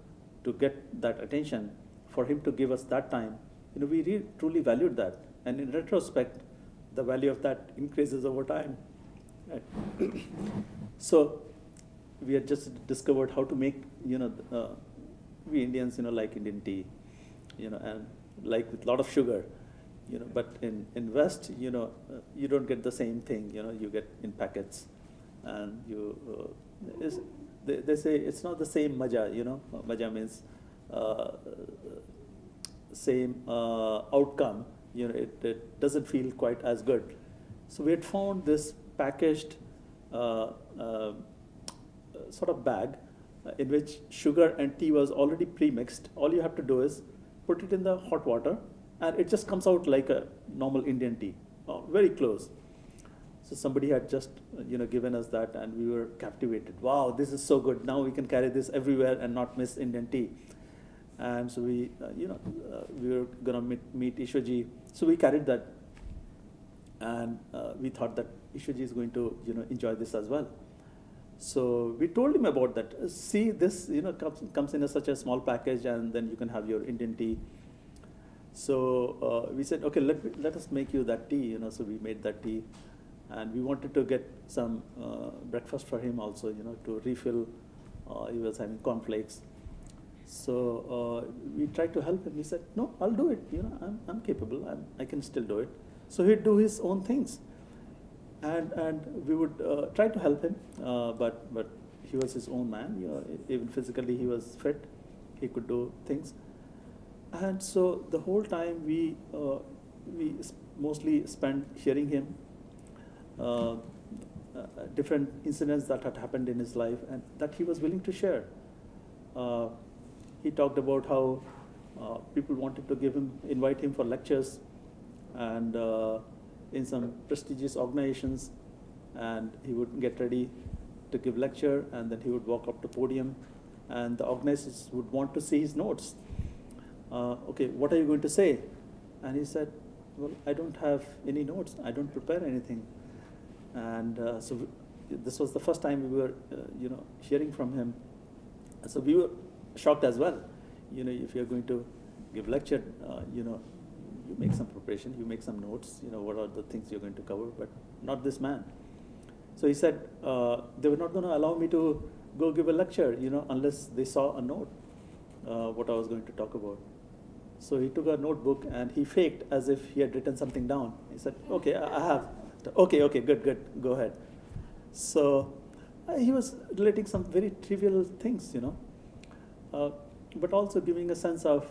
Speaker 1: get that attention, for him to give us that time, we really truly valued that. And in retrospect, the value of that increases over time. Right? So we had just discovered how to make, we Indians, like Indian tea, and like with a lot of sugar, but in West, you don't get the same thing, you get in packets, and they say it's not the same maja, maja means same outcome, it doesn't feel quite as good. So we had found this packaged sort of bag in which sugar and tea was already pre-mixed. All you have to do is put it in the hot water, and it just comes out like a normal Indian tea, very close. So somebody had just given us that, and we were captivated. Wow, this is so good. Now we can carry this everywhere and not miss Indian tea. And so we, we were gonna meet Ishwarji. So we carried that, and we thought that Ishwarji is going to, enjoy this as well. So we told him about that. See, this comes in such a small package, and then you can have your Indian tea. So we said, okay, let us make you that tea. So we made that tea, and we wanted to get some breakfast for him also. To refill. He was having cornflakes. So we tried to help him. He said, no, I'll do it. I'm capable. I can still do it. So he'd do his own things. And we would try to help him, but he was his own man. Even physically he was fit. He could do things. And so the whole time we mostly spent hearing him, different incidents that had happened in his life and that he was willing to share. He talked about how people wanted to invite him for lectures, and in some prestigious organizations, and he would get ready to give lecture, and then he would walk up to podium, and the organizers would want to see his notes. Okay, what are you going to say? And he said, well, I don't have any notes. I don't prepare anything. And so this was the first time we were, hearing from him. So we were shocked as well. If you're going to give lecture, you make some preparation, you make some notes, what are the things you're going to cover, but not this man. So he said they were not going to allow me to go give a lecture, unless they saw a note, what I was going to talk about. So he took a notebook and he faked as if he had written something down. He said, okay, I have. Okay, good, go ahead. So he was relating some very trivial things, but also giving a sense of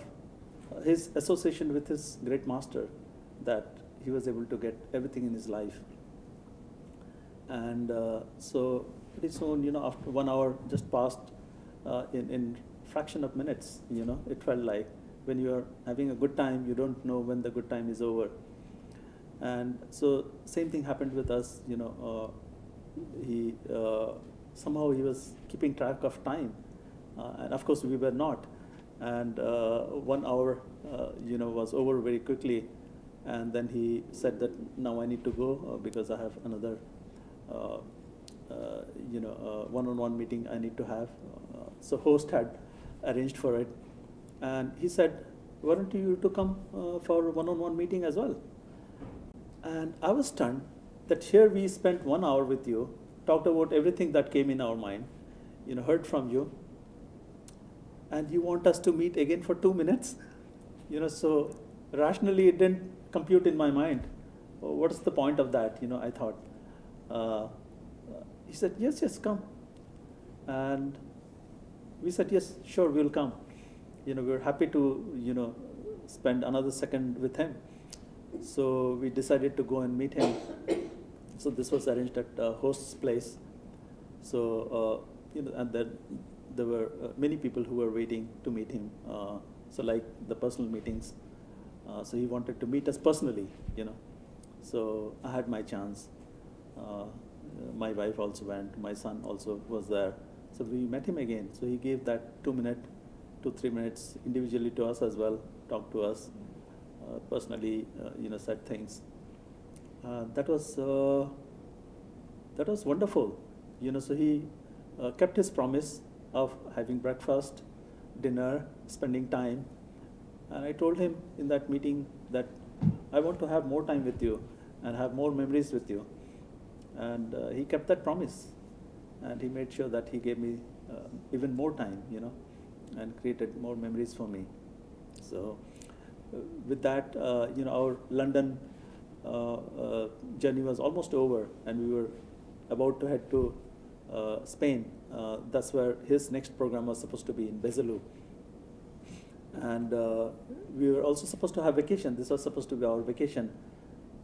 Speaker 1: his association with his great master, that he was able to get everything in his life. And so pretty soon, after 1 hour just passed in fraction of minutes, it felt like when you are having a good time, you don't know when the good time is over. And so same thing happened with us, he somehow he was keeping track of time, and of course we were not. And 1 hour, was over very quickly. And then he said that now I need to go because I have another, one-on-one meeting I need to have. So host had arranged for it. And he said, why don't you to come for one-on-one meeting as well? And I was stunned that here we spent 1 hour with you, talked about everything that came in our mind, heard from you, and you want us to meet again for 2 minutes? So rationally it didn't compute in my mind. Oh, what's the point of that? I thought. He said, yes, come. And we said, yes, sure, we'll come. We were happy to, spend another second with him. So we decided to go and meet him. So this was arranged at host's place. So, and then there were many people who were waiting to meet him. So like the personal meetings. So he wanted to meet us personally, So I had my chance. My wife also went. My son also was there. So we met him again. So he gave that 2 3 minutes individually to us as well, talked to us personally, said things. That was wonderful. So he kept his promise of having breakfast, dinner, spending time. And I told him in that meeting that I want to have more time with you and have more memories with you. And he kept that promise. And he made sure that he gave me even more time, and created more memories for me. So with that, our London journey was almost over, and we were about to head to Spain. That's where his next program was supposed to be, in Bezilu. And we were also supposed to have vacation. This was supposed to be our vacation,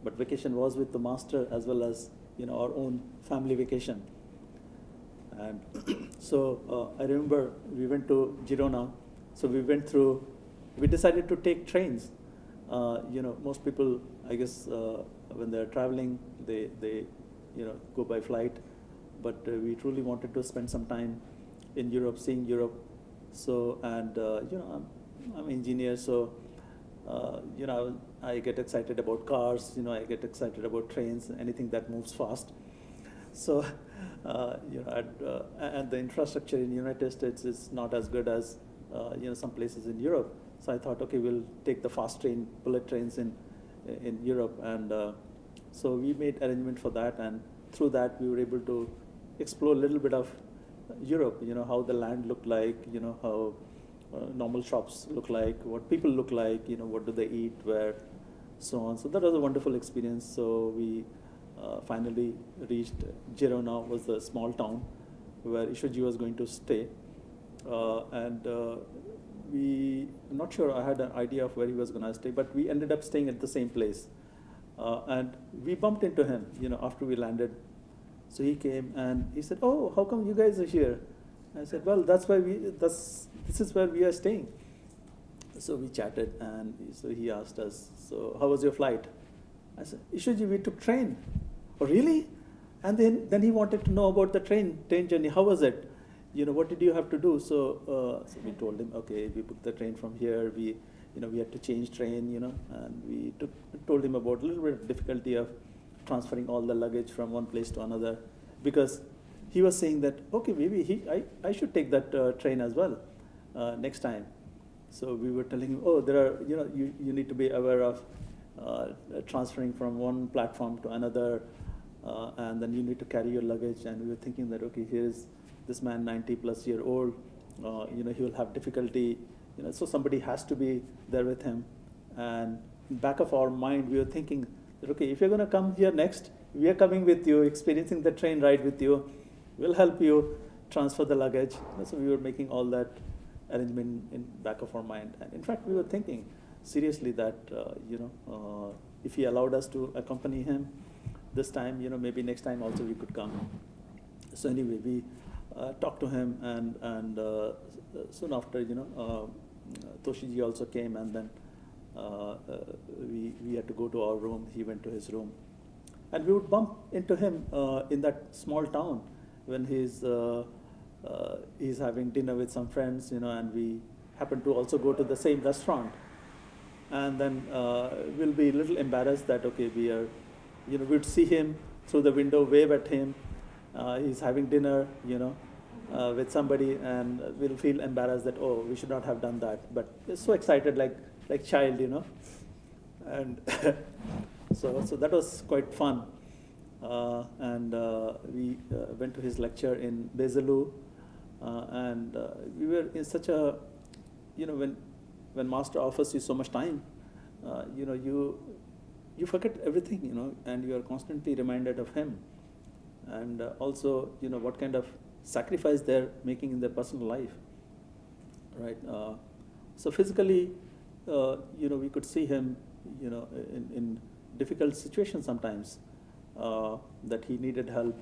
Speaker 1: but vacation was with the master as well as our own family vacation. And so I remember we went to Girona. So we decided to take trains. Most people, I guess, when they're traveling, they go by flight. But we truly wanted to spend some time in Europe, seeing Europe. So, and I'm an engineer, so I get excited about cars. I get excited about trains, anything that moves fast. So, and the infrastructure in United States is not as good as some places in Europe. So I thought, okay, we'll take the fast train, bullet trains in Europe, and so we made arrangement for that, and through that we were able to explore a little bit of Europe. How the land looked like, how normal shops look like, what people look like, what do they eat, where, so on. So that was a wonderful experience. So we finally reached Girona, was the small town where Ishwarji was going to stay, and I'm not sure, I had an idea of where he was going to stay, but we ended up staying at the same place, and we bumped into him, after we landed. So he came and he said, "Oh, how come you guys are here?" I said, "Well, this is where we are staying." So we chatted, and so he asked us, "So how was your flight?" I said, "Ishwarji, we took train." "Oh, really?" And then he wanted to know about the train journey. How was it? What did you have to do? So we told him, okay, we booked the train from here. We had to change train, and we told him about a little bit of difficulty of transferring all the luggage from one place to another, because he was saying that, okay, maybe I should take that train as well next time. So we were telling him, oh, there are, you need to be aware of transferring from one platform to another, and then you need to carry your luggage. And we were thinking that, okay, here's this man, 90-plus-year-old, he will have difficulty, so somebody has to be there with him. And in back of our mind, we were thinking that, okay, if you're going to come here next, we are coming with you, experiencing the train ride with you, we'll help you transfer the luggage. So we were making all that arrangement in back of our mind. And in fact, we were thinking seriously that, if he allowed us to accompany him this time, maybe next time also we could come. So anyway, we talked to him, and soon after, Toshiji also came, and then we had to go to our room. He went to his room, and we would bump into him in that small town when he's having dinner with some friends, and we happen to also go to the same restaurant, and then we'll be a little embarrassed that, okay, we are, we'd see him through the window, wave at him. He's having dinner, with somebody, and we'll feel embarrassed that, oh, we should not have done that. But we're so excited, like child, and so that was quite fun. And we went to his lecture in Bezilu, and we were in such a, when Master offers you so much time, you forget everything, and you are constantly reminded of him, and also, what kind of sacrifice they're making in their personal life, right? So physically, we could see him, in difficult situations sometimes, that he needed help.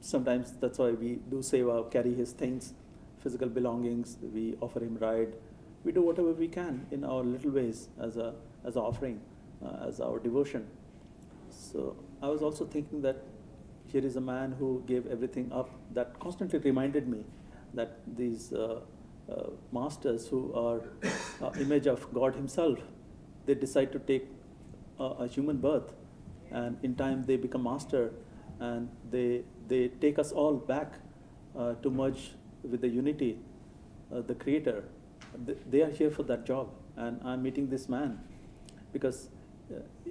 Speaker 1: Sometimes that's why we do seva, carry his things, physical belongings. We offer him ride. We do whatever we can in our little ways as an offering, as our devotion. So I was also thinking that here is a man who gave everything up. That constantly reminded me that these masters who are image of God himself, they decide to take a human birth, and in time they become master, and they take us all back to merge with the unity, the Creator. They are here for that job, and I'm meeting this man because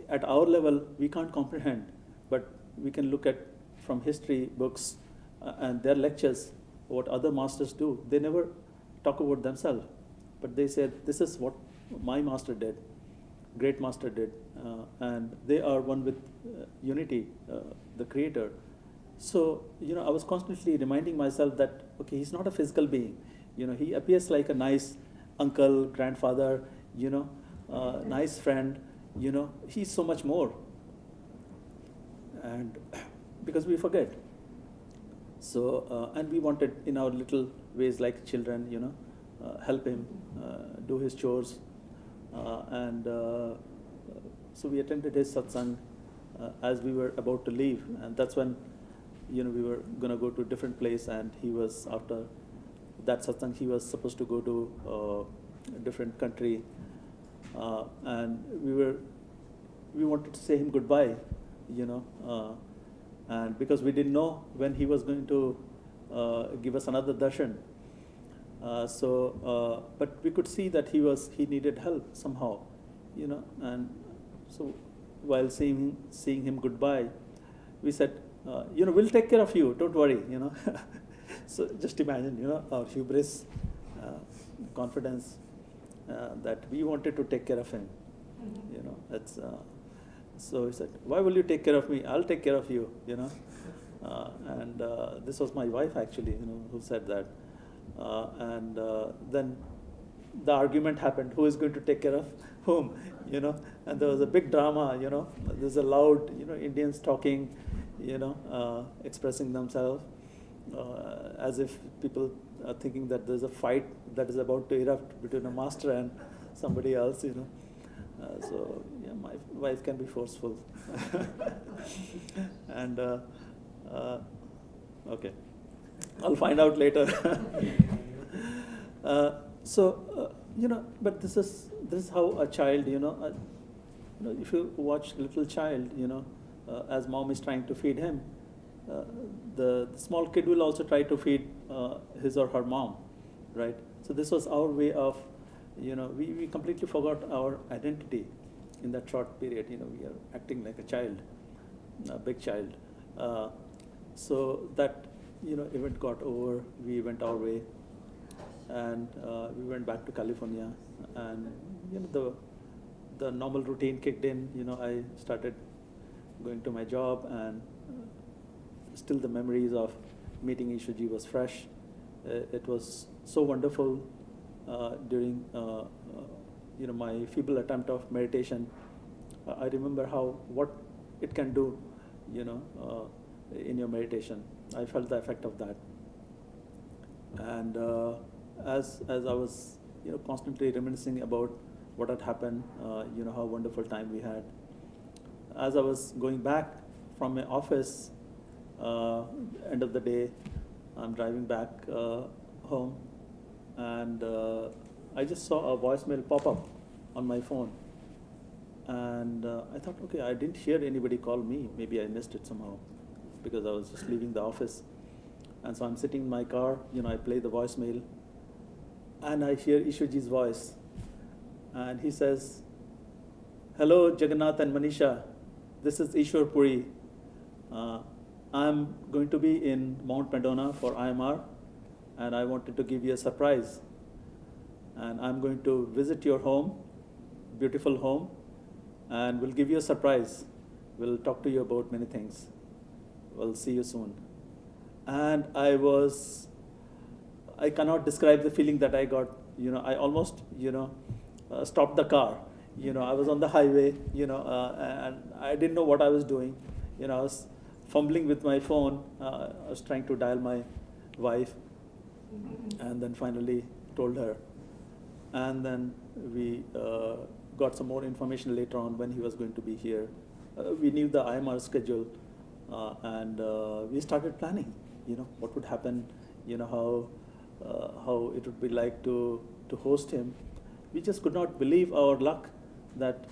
Speaker 1: at our level we can't comprehend, but we can look at from history books and their lectures what other masters do. They never talk about themselves, but they said, this is what my master did, great master did, and they are one with unity, the Creator. So, I was constantly reminding myself that, okay, he's not a physical being. He appears like a nice uncle, grandfather, nice friend, he's so much more. And because we forget. So, and we wanted in our little ways like children, help him do his chores. And so we attended his satsang as we were about to leave. And that's when, we were going to go to a different place, and he was, after that satsang, he was supposed to go to a different country. And we wanted to say him goodbye, And because we didn't know when he was going to give us another darshan. But we could see that he needed help somehow, and so while seeing him goodbye, we said, we'll take care of you, don't worry, So just imagine, our hubris, confidence, that we wanted to take care of him, that's, so he said, why will you take care of me? I'll take care of you, and this was my wife actually, who said that. Then the argument happened, who is going to take care of whom, and there was a big drama, there's a loud, Indians talking, expressing themselves, as if people are thinking that there's a fight that is about to erupt between a master and somebody else, so yeah, my wife can be forceful. And okay, I'll find out later. But this is how a child, if you watch little child, as mom is trying to feed him, the small kid will also try to feed his or her mom, right? So this was our way of, we completely forgot our identity in that short period. We are acting like a child, a big child. So that, event got over, we went our way, and we went back to California, and, the normal routine kicked in. I started going to my job, and still the memories of meeting Ishwarji was fresh. It was so wonderful during my feeble attempt of meditation. I remember what it can do, in your meditation. I felt the effect of that. And as I was, constantly reminiscing about what had happened, how wonderful time we had. As I was going back from my office, end of the day, I'm driving back home, and I just saw a voicemail pop up on my phone. And I thought, okay, I didn't hear anybody call me. Maybe I missed it somehow, because I was just leaving the office. And so I'm sitting in my car, I play the voicemail, and I hear Ishwarji's voice. And he says, hello, Jagannath and Manisha. This is Ishwar Puri. I'm going to be in Mount Madonna for IMR, and I wanted to give you a surprise. And I'm going to visit your home, beautiful home, and we'll give you a surprise. We'll talk to you about many things. We'll see you soon. And I cannot describe the feeling that I got. I almost, stopped the car. I was on the highway, and I didn't know what I was doing. I was fumbling with my phone. I was trying to dial my wife, and then finally told her. And then we got some more information later on when he was going to be here. We knew the IMR schedule, and we started planning, what would happen, how it would be like to host him. We just could not believe our luck that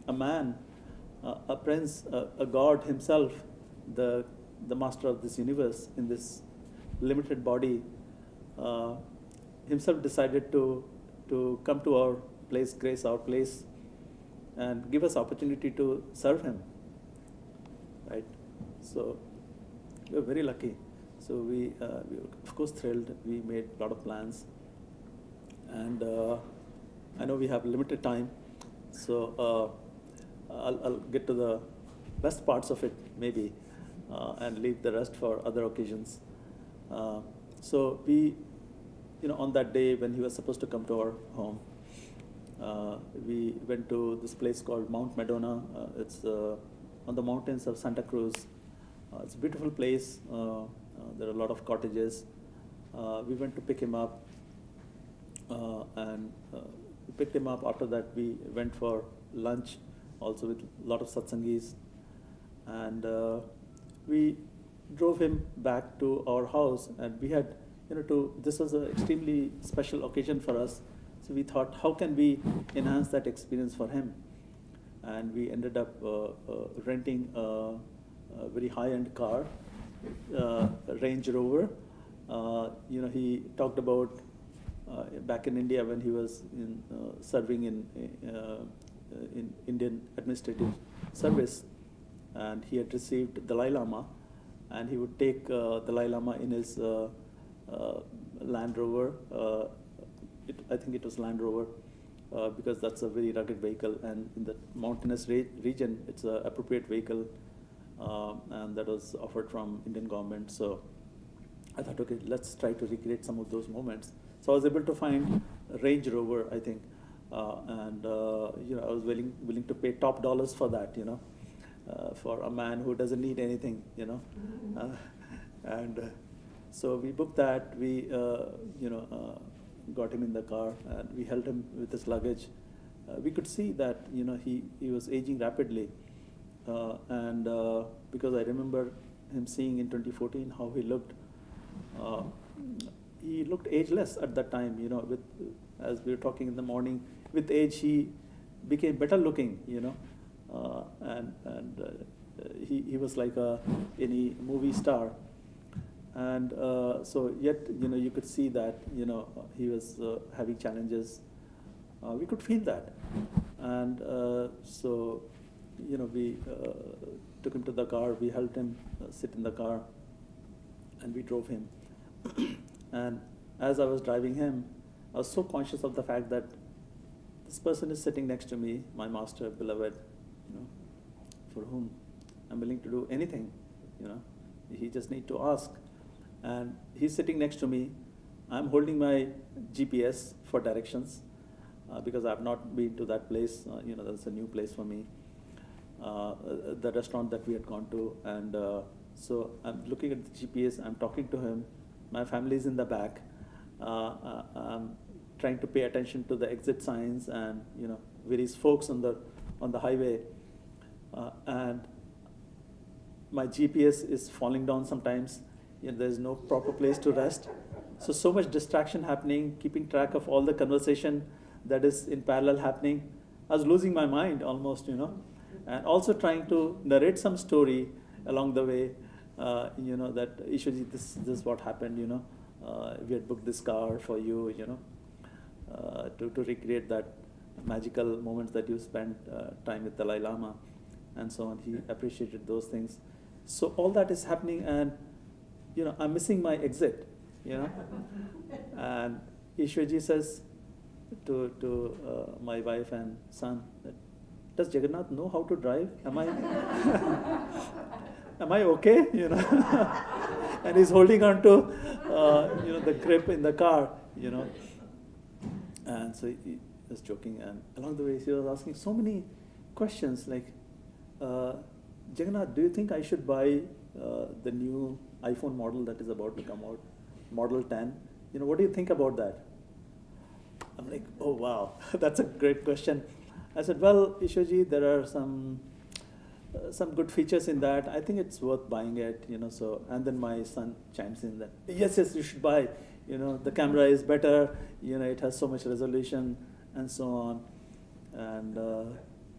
Speaker 1: a man, a prince, a god himself, the master of this universe in this limited body, himself decided to come to our place, grace our place, and give us opportunity to serve him, right? So we were very lucky. So we were of course thrilled. We made a lot of plans, and I know we have limited time, so I'll get to the best parts of it maybe, and leave the rest for other occasions. So we, on that day when he was supposed to come to our home, we went to this place called Mount Madonna. It's on the mountains of Santa Cruz. It's a beautiful place. There are a lot of cottages. We went to pick him up, and we picked him up. After that, we went for lunch, also with a lot of satsangis, and we drove him back to our house. And we had, this was an extremely special occasion for us. So we thought, how can we enhance that experience for him? and we ended up renting a very high-end car, Range Rover. He talked about back in India when he was serving in Indian administrative service, and he had received Dalai Lama, and he would take Dalai Lama in his Land Rover. I think it was Land Rover, because that's a very rugged vehicle, and in the mountainous region, it's an appropriate vehicle, and that was offered from Indian government. So I thought, okay, let's try to recreate some of those moments. So I was able to find a Range Rover, I think, and I was willing to pay top dollars for that, for a man who doesn't need anything, and so we booked that. We got him in the car, and we held him with his luggage. We could see that he was aging rapidly, and because I remember him seeing in 2014 how he looked. He looked ageless at that time, as we were talking in the morning. With age, he became better looking, and he was like any movie star. And so yet, you could see that, he was having challenges. We could feel that. And so, we took him to the car, we helped him sit in the car, and we drove him. And as I was driving him, I was so conscious of the fact that this person is sitting next to me, my master, beloved, for whom I'm willing to do anything, He just need to ask. And he's sitting next to me. I'm holding my GPS for directions, because I've not been to that place. That's a new place for me. The restaurant that we had gone to, and so I'm looking at the GPS, I'm talking to him. My family is in the back. I'm trying to pay attention to the exit signs and various folks on the highway, and my GPS is falling down sometimes. There's no proper place to rest. So much distraction happening, keeping track of all the conversation that is in parallel happening. I was losing my mind almost, and also trying to narrate some story along the way. That Ishwarji, this is what happened, we had booked this car for you, to recreate that magical moments that you spent time with Dalai Lama, and so on. He appreciated those things. So all that is happening, and, I'm missing my exit, and Ishwarji says to my wife and son, does Jagannath know how to drive? Am I okay? And he's holding on to, the grip in the car, And so he was joking, and along the way he was asking so many questions like, Jagannath, do you think I should buy the new iPhone model that is about to come out, Model 10? What do you think about that? I'm like, oh wow, that's a great question. I said, well, Ishwarji, there are some good features in that. I think it's worth buying it, So, and then my son chimes in that, yes, you should buy. The camera is better. It has so much resolution, and so on. And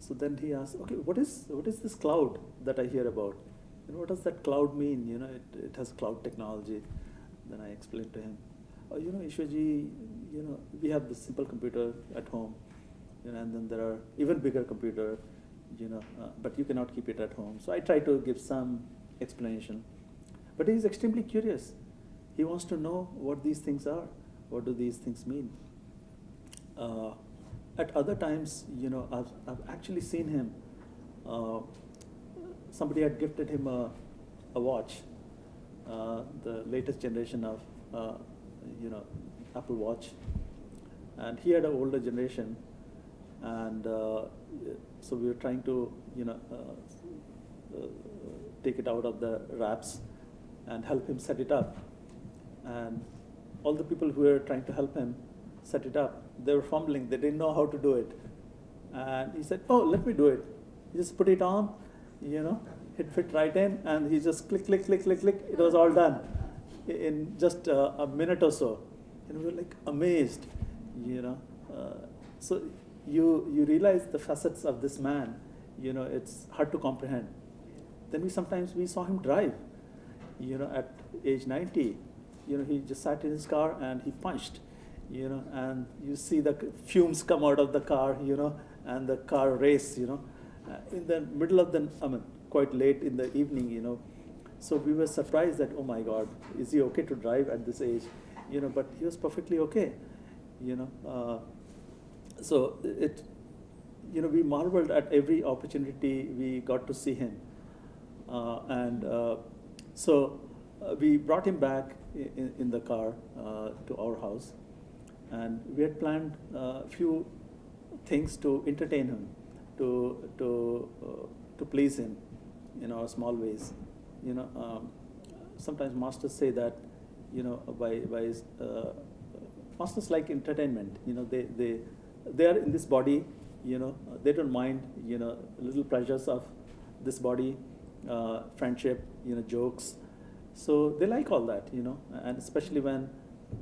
Speaker 1: so then he asked, okay, what is this cloud that I hear about? What does that cloud mean? It has cloud technology. Then I explained to him, oh, Ishwarji, we have this simple computer at home, and then there are even bigger computer. But you cannot keep it at home. So I try to give some explanation. But he's extremely curious. He wants to know what these things are. What do these things mean? At other times, I've actually seen him. Somebody had gifted him a watch, the latest generation of, Apple Watch. And he had an older generation. And so we were trying to, take it out of the wraps and help him set it up. And all the people who were trying to help him set it up, they were fumbling. They didn't know how to do it. And he said, oh, let me do it. He just put it on, it fit right in, and he just click, click, click, click, click. It was all done in just a minute or so. And we were like amazed, So you realize the facets of this man, it's hard to comprehend. Then we saw him drive, at age 90, he just sat in his car and he punched, and you see the fumes come out of the car, and the car race, in the middle of the, quite late in the evening, So we were surprised that, oh my God, is he okay to drive at this age? But he was perfectly okay, So we marveled at every opportunity we got to see him. We brought him back in the car to our house, and we had planned a few things to entertain him, to please him in our small ways. Sometimes masters say that, masters like entertainment. They are in this body. They don't mind little pleasures of this body, friendship, jokes. So they like all that, and especially when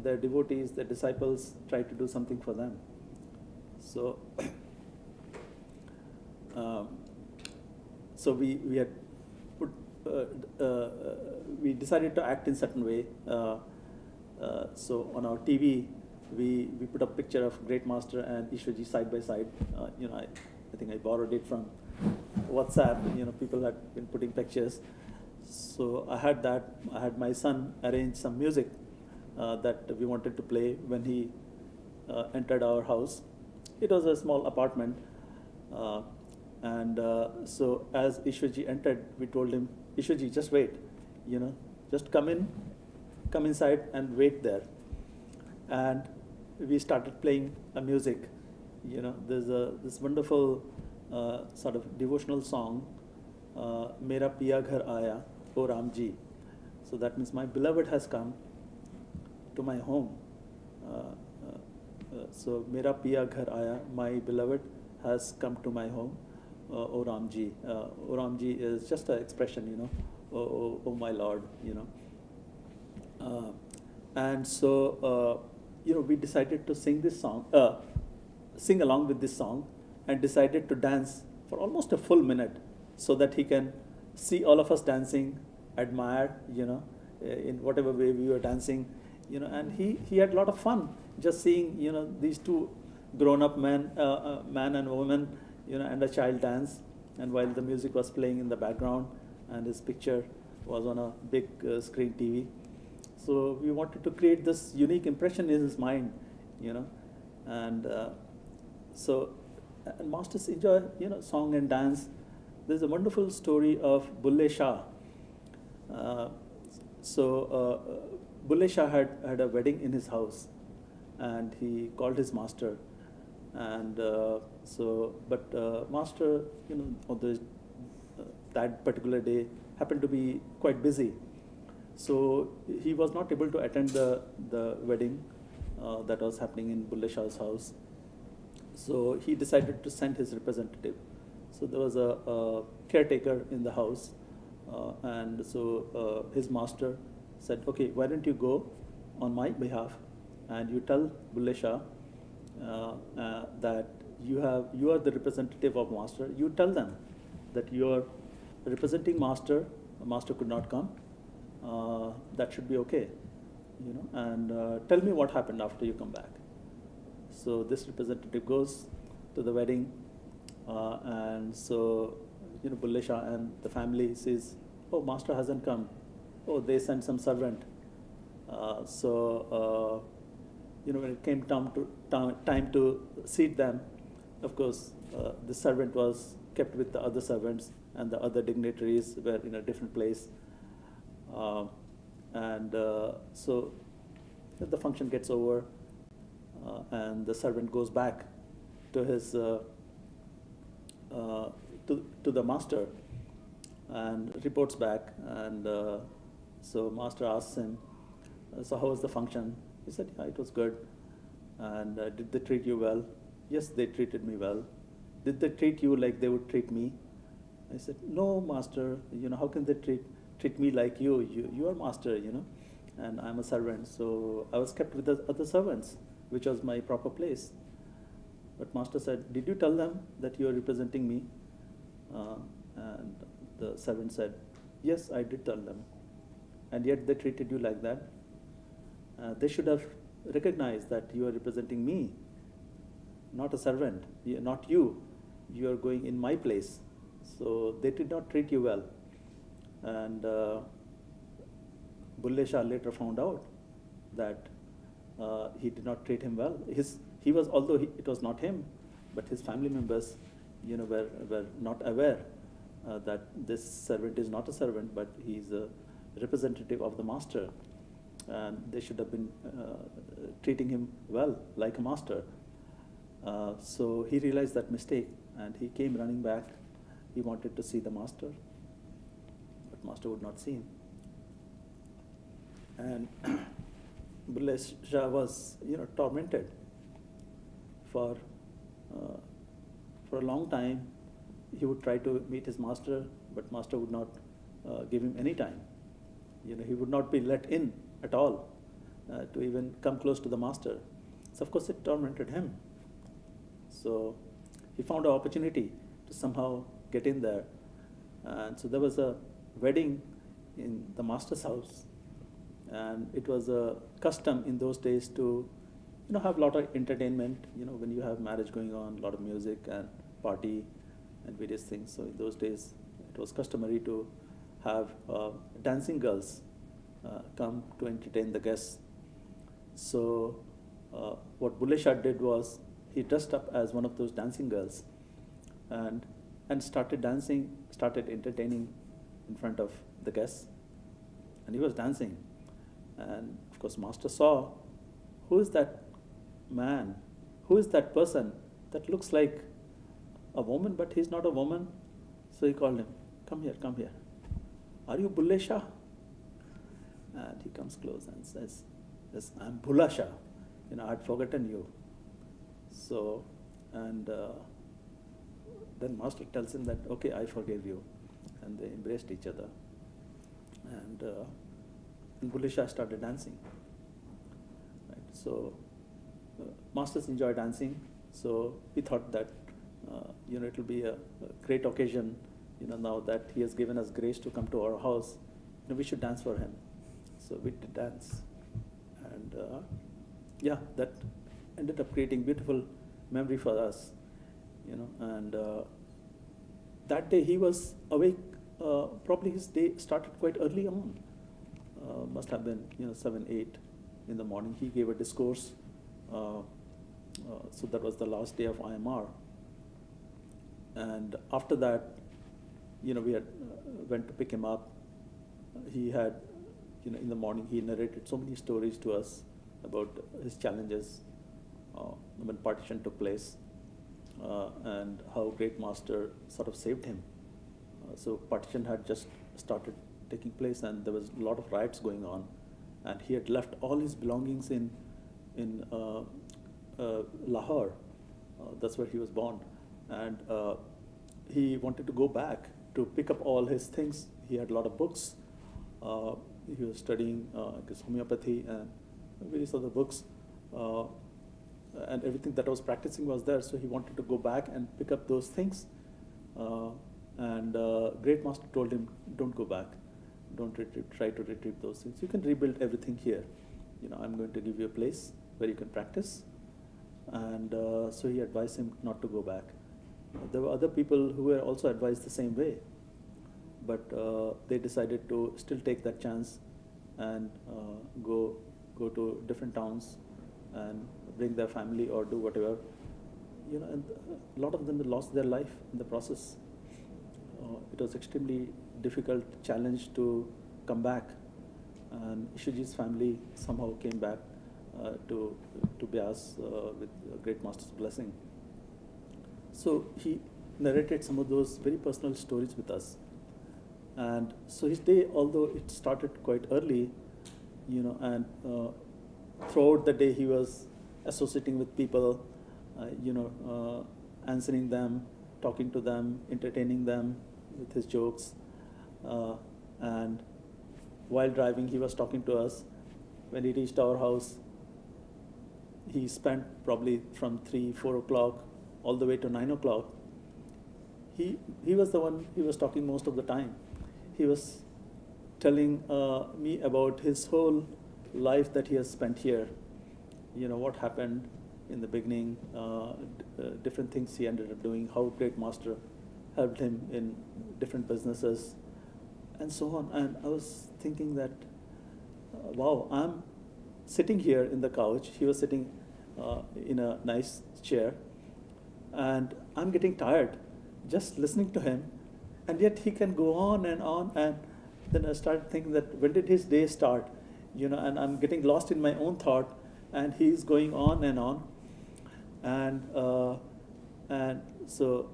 Speaker 1: their devotees, their disciples try to do something for them. So, we had put, we decided to act in certain way. So on our TV, we put a picture of Great Master and Ishwarji side by side. I think I borrowed it from WhatsApp. People had been putting pictures. So I had that. I had my son arrange some music that we wanted to play when he entered our house. It was a small apartment. So as Ishwarji entered, we told him, Ishwarji, just wait, just come inside and wait there. And we started playing a music. There's this wonderful sort of devotional song, Mera Piya Ghar Aaya, O Ram Ji. So that means my beloved has come to my home. So Mera Piya Ghar Aaya, my beloved has come to my home, O Ram Ji. O Ram Ji is just an expression, oh my Lord, And so, we decided to sing this song, sing along with this song, and decided to dance for almost a full minute so that he can see all of us dancing, admire, in whatever way we were dancing, and he had a lot of fun just seeing, these two grown-up men, man and woman, and a child dance, and while the music was playing in the background and his picture was on a big screen TV. So we wanted to create this unique impression in his mind, and and masters enjoy, song and dance. There's a wonderful story of Bulle Shah. Bulle Shah had a wedding in his house, and he called his master, and master, on that particular day happened to be quite busy. So he was not able to attend the wedding that was happening in Bulle Shah's house. So he decided to send his representative. So there was a caretaker in the house, and so his master said, okay, why don't you go on my behalf and you tell Bulle Shah that you are the representative of master. You tell them that you are representing master. Master could not come. That should be okay, and tell me what happened after you come back. So this representative goes to the wedding, and so, Bulle Shah and the family says, oh, master hasn't come. Oh, they sent some servant. When it came time to seat them, of course, the servant was kept with the other servants, and the other dignitaries were in a different place. So the function gets over, and the servant goes back to his to the master and reports back. And so master asks him, so how was the function? He said, yeah, it was good. And did they treat you well? Yes, they treated me well. Did they treat you like they would treat me? I said, no, master. How can they treat me like you? You are master, and I'm a servant. So I was kept with the other servants, which was my proper place. But master said, did you tell them that you are representing me? And the servant said, yes, I did tell them. And yet they treated you like that. They should have recognized that you are representing me, not a servant, not you. You are going in my place. So they did not treat you well. And Bulle Shah later found out that he did not treat him well. He was, although it was not him, but his family members, were not aware that this servant is not a servant, but he is a representative of the master, and they should have been treating him well, like a master. So he realized that mistake, and he came running back. He wanted to see the master, but master would not see him. And Bulle Shah was, tormented for a long time. He would try to meet his master, but master would not give him any time. He would not be let in at all to even come close to the master. So of course it tormented him. So he found an opportunity to somehow get in there. And so there was a wedding in the master's house. And it was a custom in those days to, have a lot of entertainment, when you have marriage going on, a lot of music and party and various things. So in those days, it was customary to have dancing girls come to entertain the guests. So what Bulle Shah did was, he dressed up as one of those dancing girls and started dancing, started entertaining in front of the guests. And he was dancing. And of course, master saw, who is that man? Who is that person that looks like a woman, but he's not a woman? So he called him, come here, come here. Are you Bulle Shah? And he comes close and says, yes, I'm Bulle Shah. I'd forgotten you. So, and then master tells him that, okay, I forgave you. And they embraced each other. And Bulle Shah started dancing. Right? So, masters enjoy dancing. So we thought that, it will be a great occasion, now that he has given us grace to come to our house, we should dance for him. So we did dance. And that ended up creating beautiful memory for us, and that day he was awake. Probably his day started quite early on. Must have been 7, 8 in the morning. He gave a discourse. So that was the last day of IMR. And after that, we had went to pick him up. He had, in the morning, he narrated so many stories to us about his challenges when partition took place, and how great master sort of saved him. So partition had just started taking place, and there was a lot of riots going on, and he had left all his belongings in Lahore. That's where he was born, and he wanted to go back to pick up all his things. He had a lot of books. He was studying homeopathy and various other books, and everything that I was practicing was there. So he wanted to go back and pick up those things. And great master told him, don't go back. Don't try to retrieve those things. You can rebuild everything here. I'm going to give you a place where you can practice. And so he advised him not to go back. There were other people who were also advised the same way. But they decided to still take that chance and go to different towns and bring their family or do whatever. And a lot of them lost their life in the process. It was extremely difficult challenge to come back, and Ishuji's family somehow came back to Byas with great master's blessing. So he narrated some of those very personal stories with us. And so his day, although it started quite early, and throughout the day he was associating with people, answering them, talking to them, entertaining them with his jokes. And while driving, he was talking to us. When he reached our house, he spent probably from 3, 4 o'clock all the way to 9 o'clock. he was the one, he was talking most of the time. He was telling me about his whole life that he has spent here. You know, what happened in the beginning, different things he ended up doing, how great master helped him in different businesses, and so on. And I was thinking that, wow, I'm sitting here in the couch. He was sitting in a nice chair, and I'm getting tired just listening to him, and yet he can go on and on. And then I started thinking that when did his day start, you know? And I'm getting lost in my own thought, and he's going on and on. And so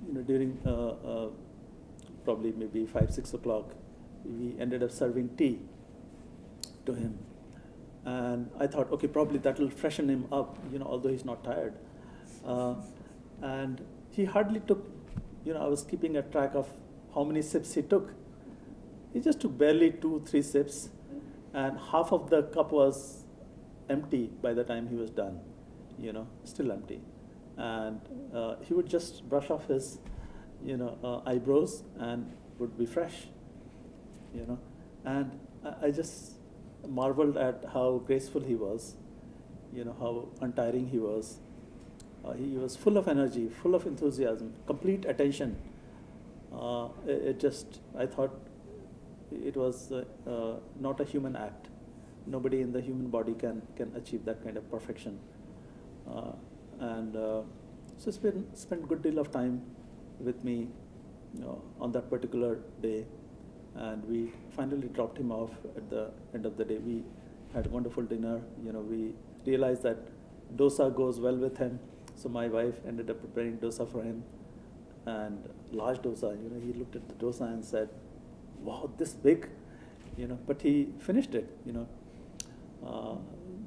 Speaker 1: you know, during probably maybe 5-6 o'clock, we ended up serving tea to him. And I thought, okay, probably that will freshen him up, you know, although he's not tired. And he hardly took, you know, I was keeping a track of how many sips he took. He just took barely 2-3 sips, and half of the cup was empty by the time he was done, you know, still empty. And he would just brush off his, you know, eyebrows and would be fresh, you know. And I just marveled at how graceful he was, you know, how untiring he was. He was full of energy, full of enthusiasm, complete attention. I thought it was not a human act. Nobody in the human body can achieve that kind of perfection. So spent a good deal of time with me, you know, on that particular day. And we finally dropped him off at the end of the day. We had a wonderful dinner. You know, we realized that dosa goes well with him. So my wife ended up preparing dosa for him, and large dosa. You know, he looked at the dosa and said, "Wow, this big," you know. But he finished it. You know.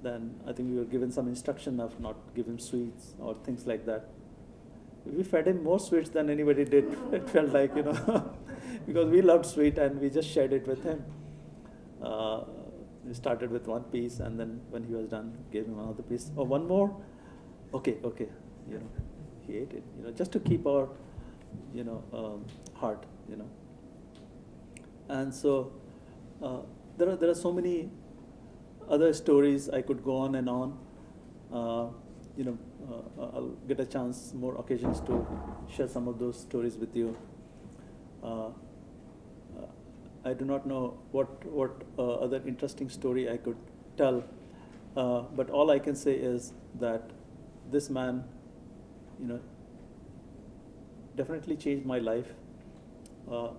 Speaker 1: Then I think we were given some instruction of not give him sweets or things like that. We fed him more sweets than anybody did. It felt like, you know, because we loved sweet and we just shared it with him. We started with one piece, and then when he was done, gave him another piece. Oh, one more? Okay, you know, he ate it, you know, just to keep our, you know, heart, you know. And so there are so many other stories I could go on and on. You know, I'll get a chance, more occasions to share some of those stories with you. I do not know what other interesting story I could tell, but all I can say is that this man, you know, definitely changed my life.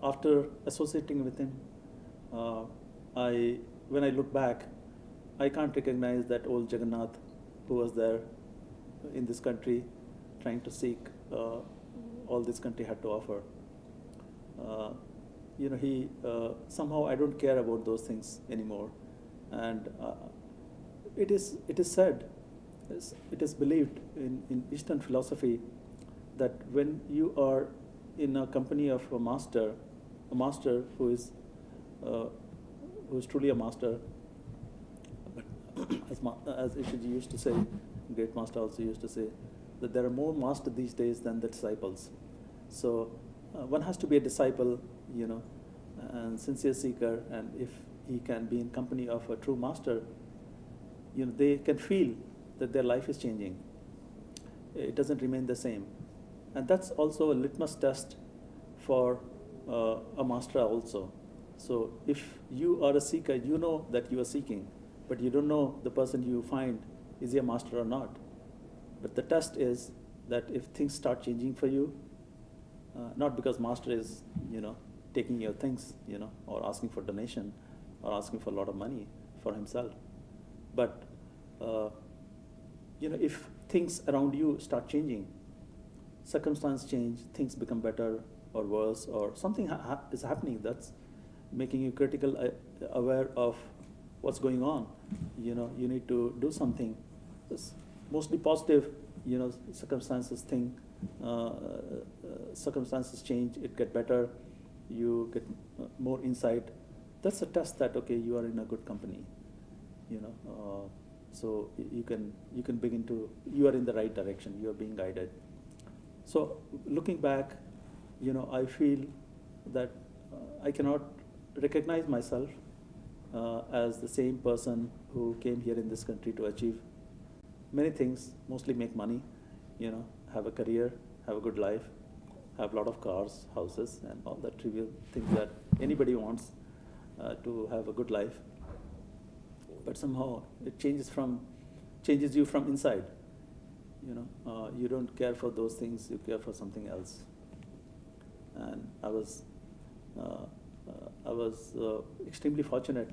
Speaker 1: After associating with him, when I look back, I can't recognize that old Jagannath who was there in this country trying to seek all this country had to offer. You know, he somehow I don't care about those things anymore. And it is said, it is believed in Eastern philosophy that when you are in a company of a master who is truly a master, as Ishwar used to say, great master also used to say, that there are more masters these days than the disciples. So one has to be a disciple, you know, and sincere seeker, and if he can be in company of a true master, you know, they can feel that their life is changing. It doesn't remain the same. And that's also a litmus test for a master also. So if you are a seeker, you know that you are seeking, but you don't know the person you find, is he a master or not. But the test is that if things start changing for you, not because master is, you know, taking your things, you know, or asking for donation, or asking for a lot of money for himself, but you know, if things around you start changing, circumstances change, things become better or worse, or something is happening that's making you critical, aware of what's going on. You know, you need to do something. It's mostly positive, you know, circumstances change, it get better, you get more insight. That's a test that, okay, you are in a good company, you know. So you can begin to, you are in the right direction, you are being guided. So looking back, I feel that I cannot recognize myself as the same person who came here in this country to achieve many things, mostly make money, have a career, have a good life, have a lot of cars, houses, and all the trivial things that anybody wants to have a good life. But somehow it changes you from inside. You don't care for those things, you care for something else. And I was extremely fortunate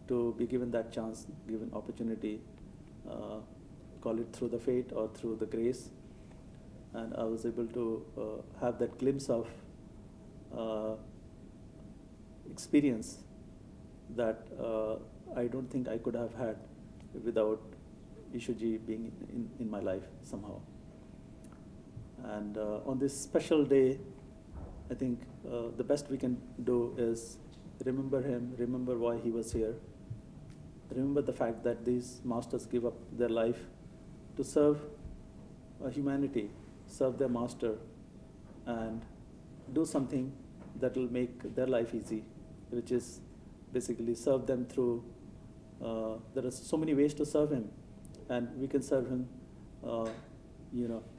Speaker 1: to be given that chance, given opportunity, call it through the fate or through the grace, and I was able to have that glimpse of experience that I don't think I could have had without Ishwarji being in my life somehow. And on this special day, I think the best we can do is remember him, remember why he was here, remember the fact that these masters give up their life to serve humanity, serve their master, and do something that will make their life easy, which is basically serve them through, there are so many ways to serve him, and we can serve him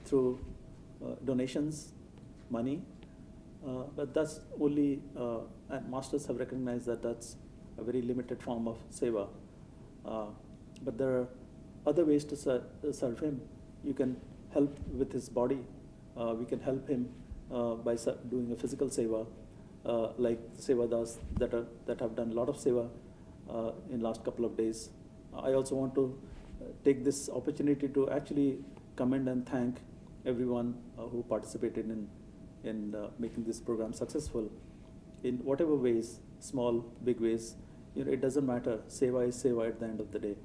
Speaker 1: through donations, money, but that's only, and masters have recognized that that's a very limited form of seva. But there are other ways to serve him. You can help with his body. We can help him by doing a physical seva, like sevadas that have done a lot of seva in last couple of days. I also want to take this opportunity to actually commend and thank everyone who participated in making this program successful in whatever ways, small, big ways. It doesn't matter. Seva is seva at the end of the day.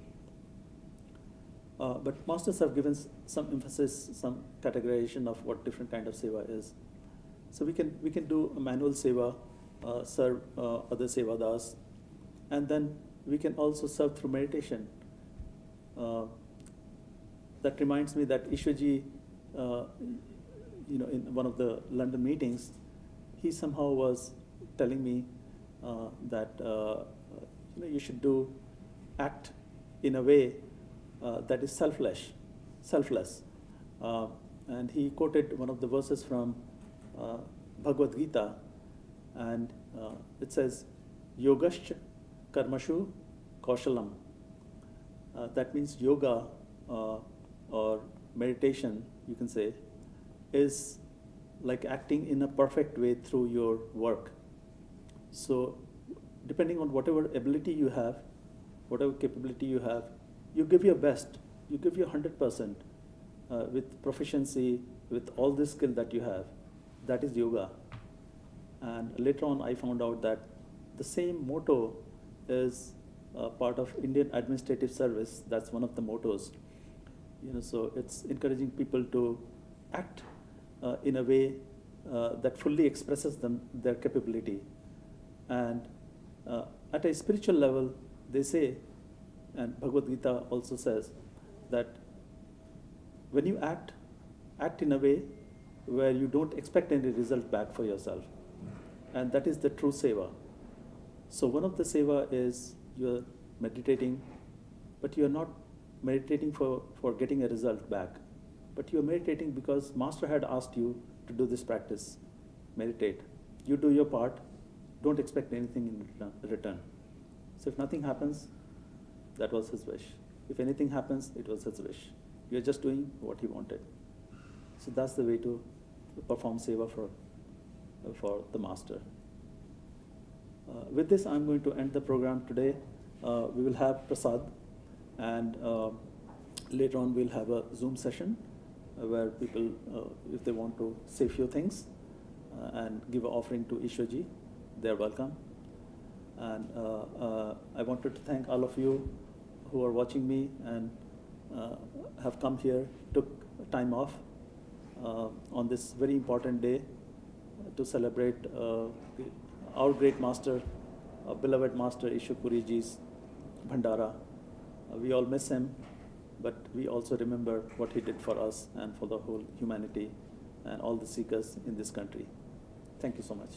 Speaker 1: But masters have given some emphasis, some categorization of what different kind of seva is. So we can do a manual seva, serve other sevadas, and then we can also serve through meditation. That reminds me that Ishwarji, in one of the London meetings, he somehow was telling me that you should act in a way that is selfless. And he quoted one of the verses from Bhagavad Gita, and it says, Yogascha karmashu kaushalam. That means yoga or meditation, you can say, is like acting in a perfect way through your work. So depending on whatever ability you have, whatever capability you have, you give your best, you give your 100% with proficiency, with all the skill that you have. That is yoga. And later on I found out that the same motto is part of Indian Administrative Service. That's one of the mottos. So it's encouraging people to act in a way that fully expresses their capability. And at a spiritual level, they say, and Bhagavad Gita also says, that when you act in a way where you don't expect any result back for yourself. And that is the true seva. So one of the seva is you're meditating, but you're not meditating for getting a result back. But you're meditating because Master had asked you to do this practice. Meditate. You do your part. Don't expect anything in return. So if nothing happens, that was his wish. If anything happens, it was his wish. You're just doing what he wanted. So that's the way to perform seva for the Master. With this, I'm going to end the program today. We will have Prasad, and later on we'll have a Zoom session where people, if they want to say a few things and give an offering to Ishwarji, they're welcome. And I wanted to thank all of you who are watching me and have come here, took time off on this very important day to celebrate our great master, beloved master Ishwar Puri ji's Bhandara. We all miss him, but we also remember what he did for us and for the whole humanity. and all the seekers in this country. Thank you so much.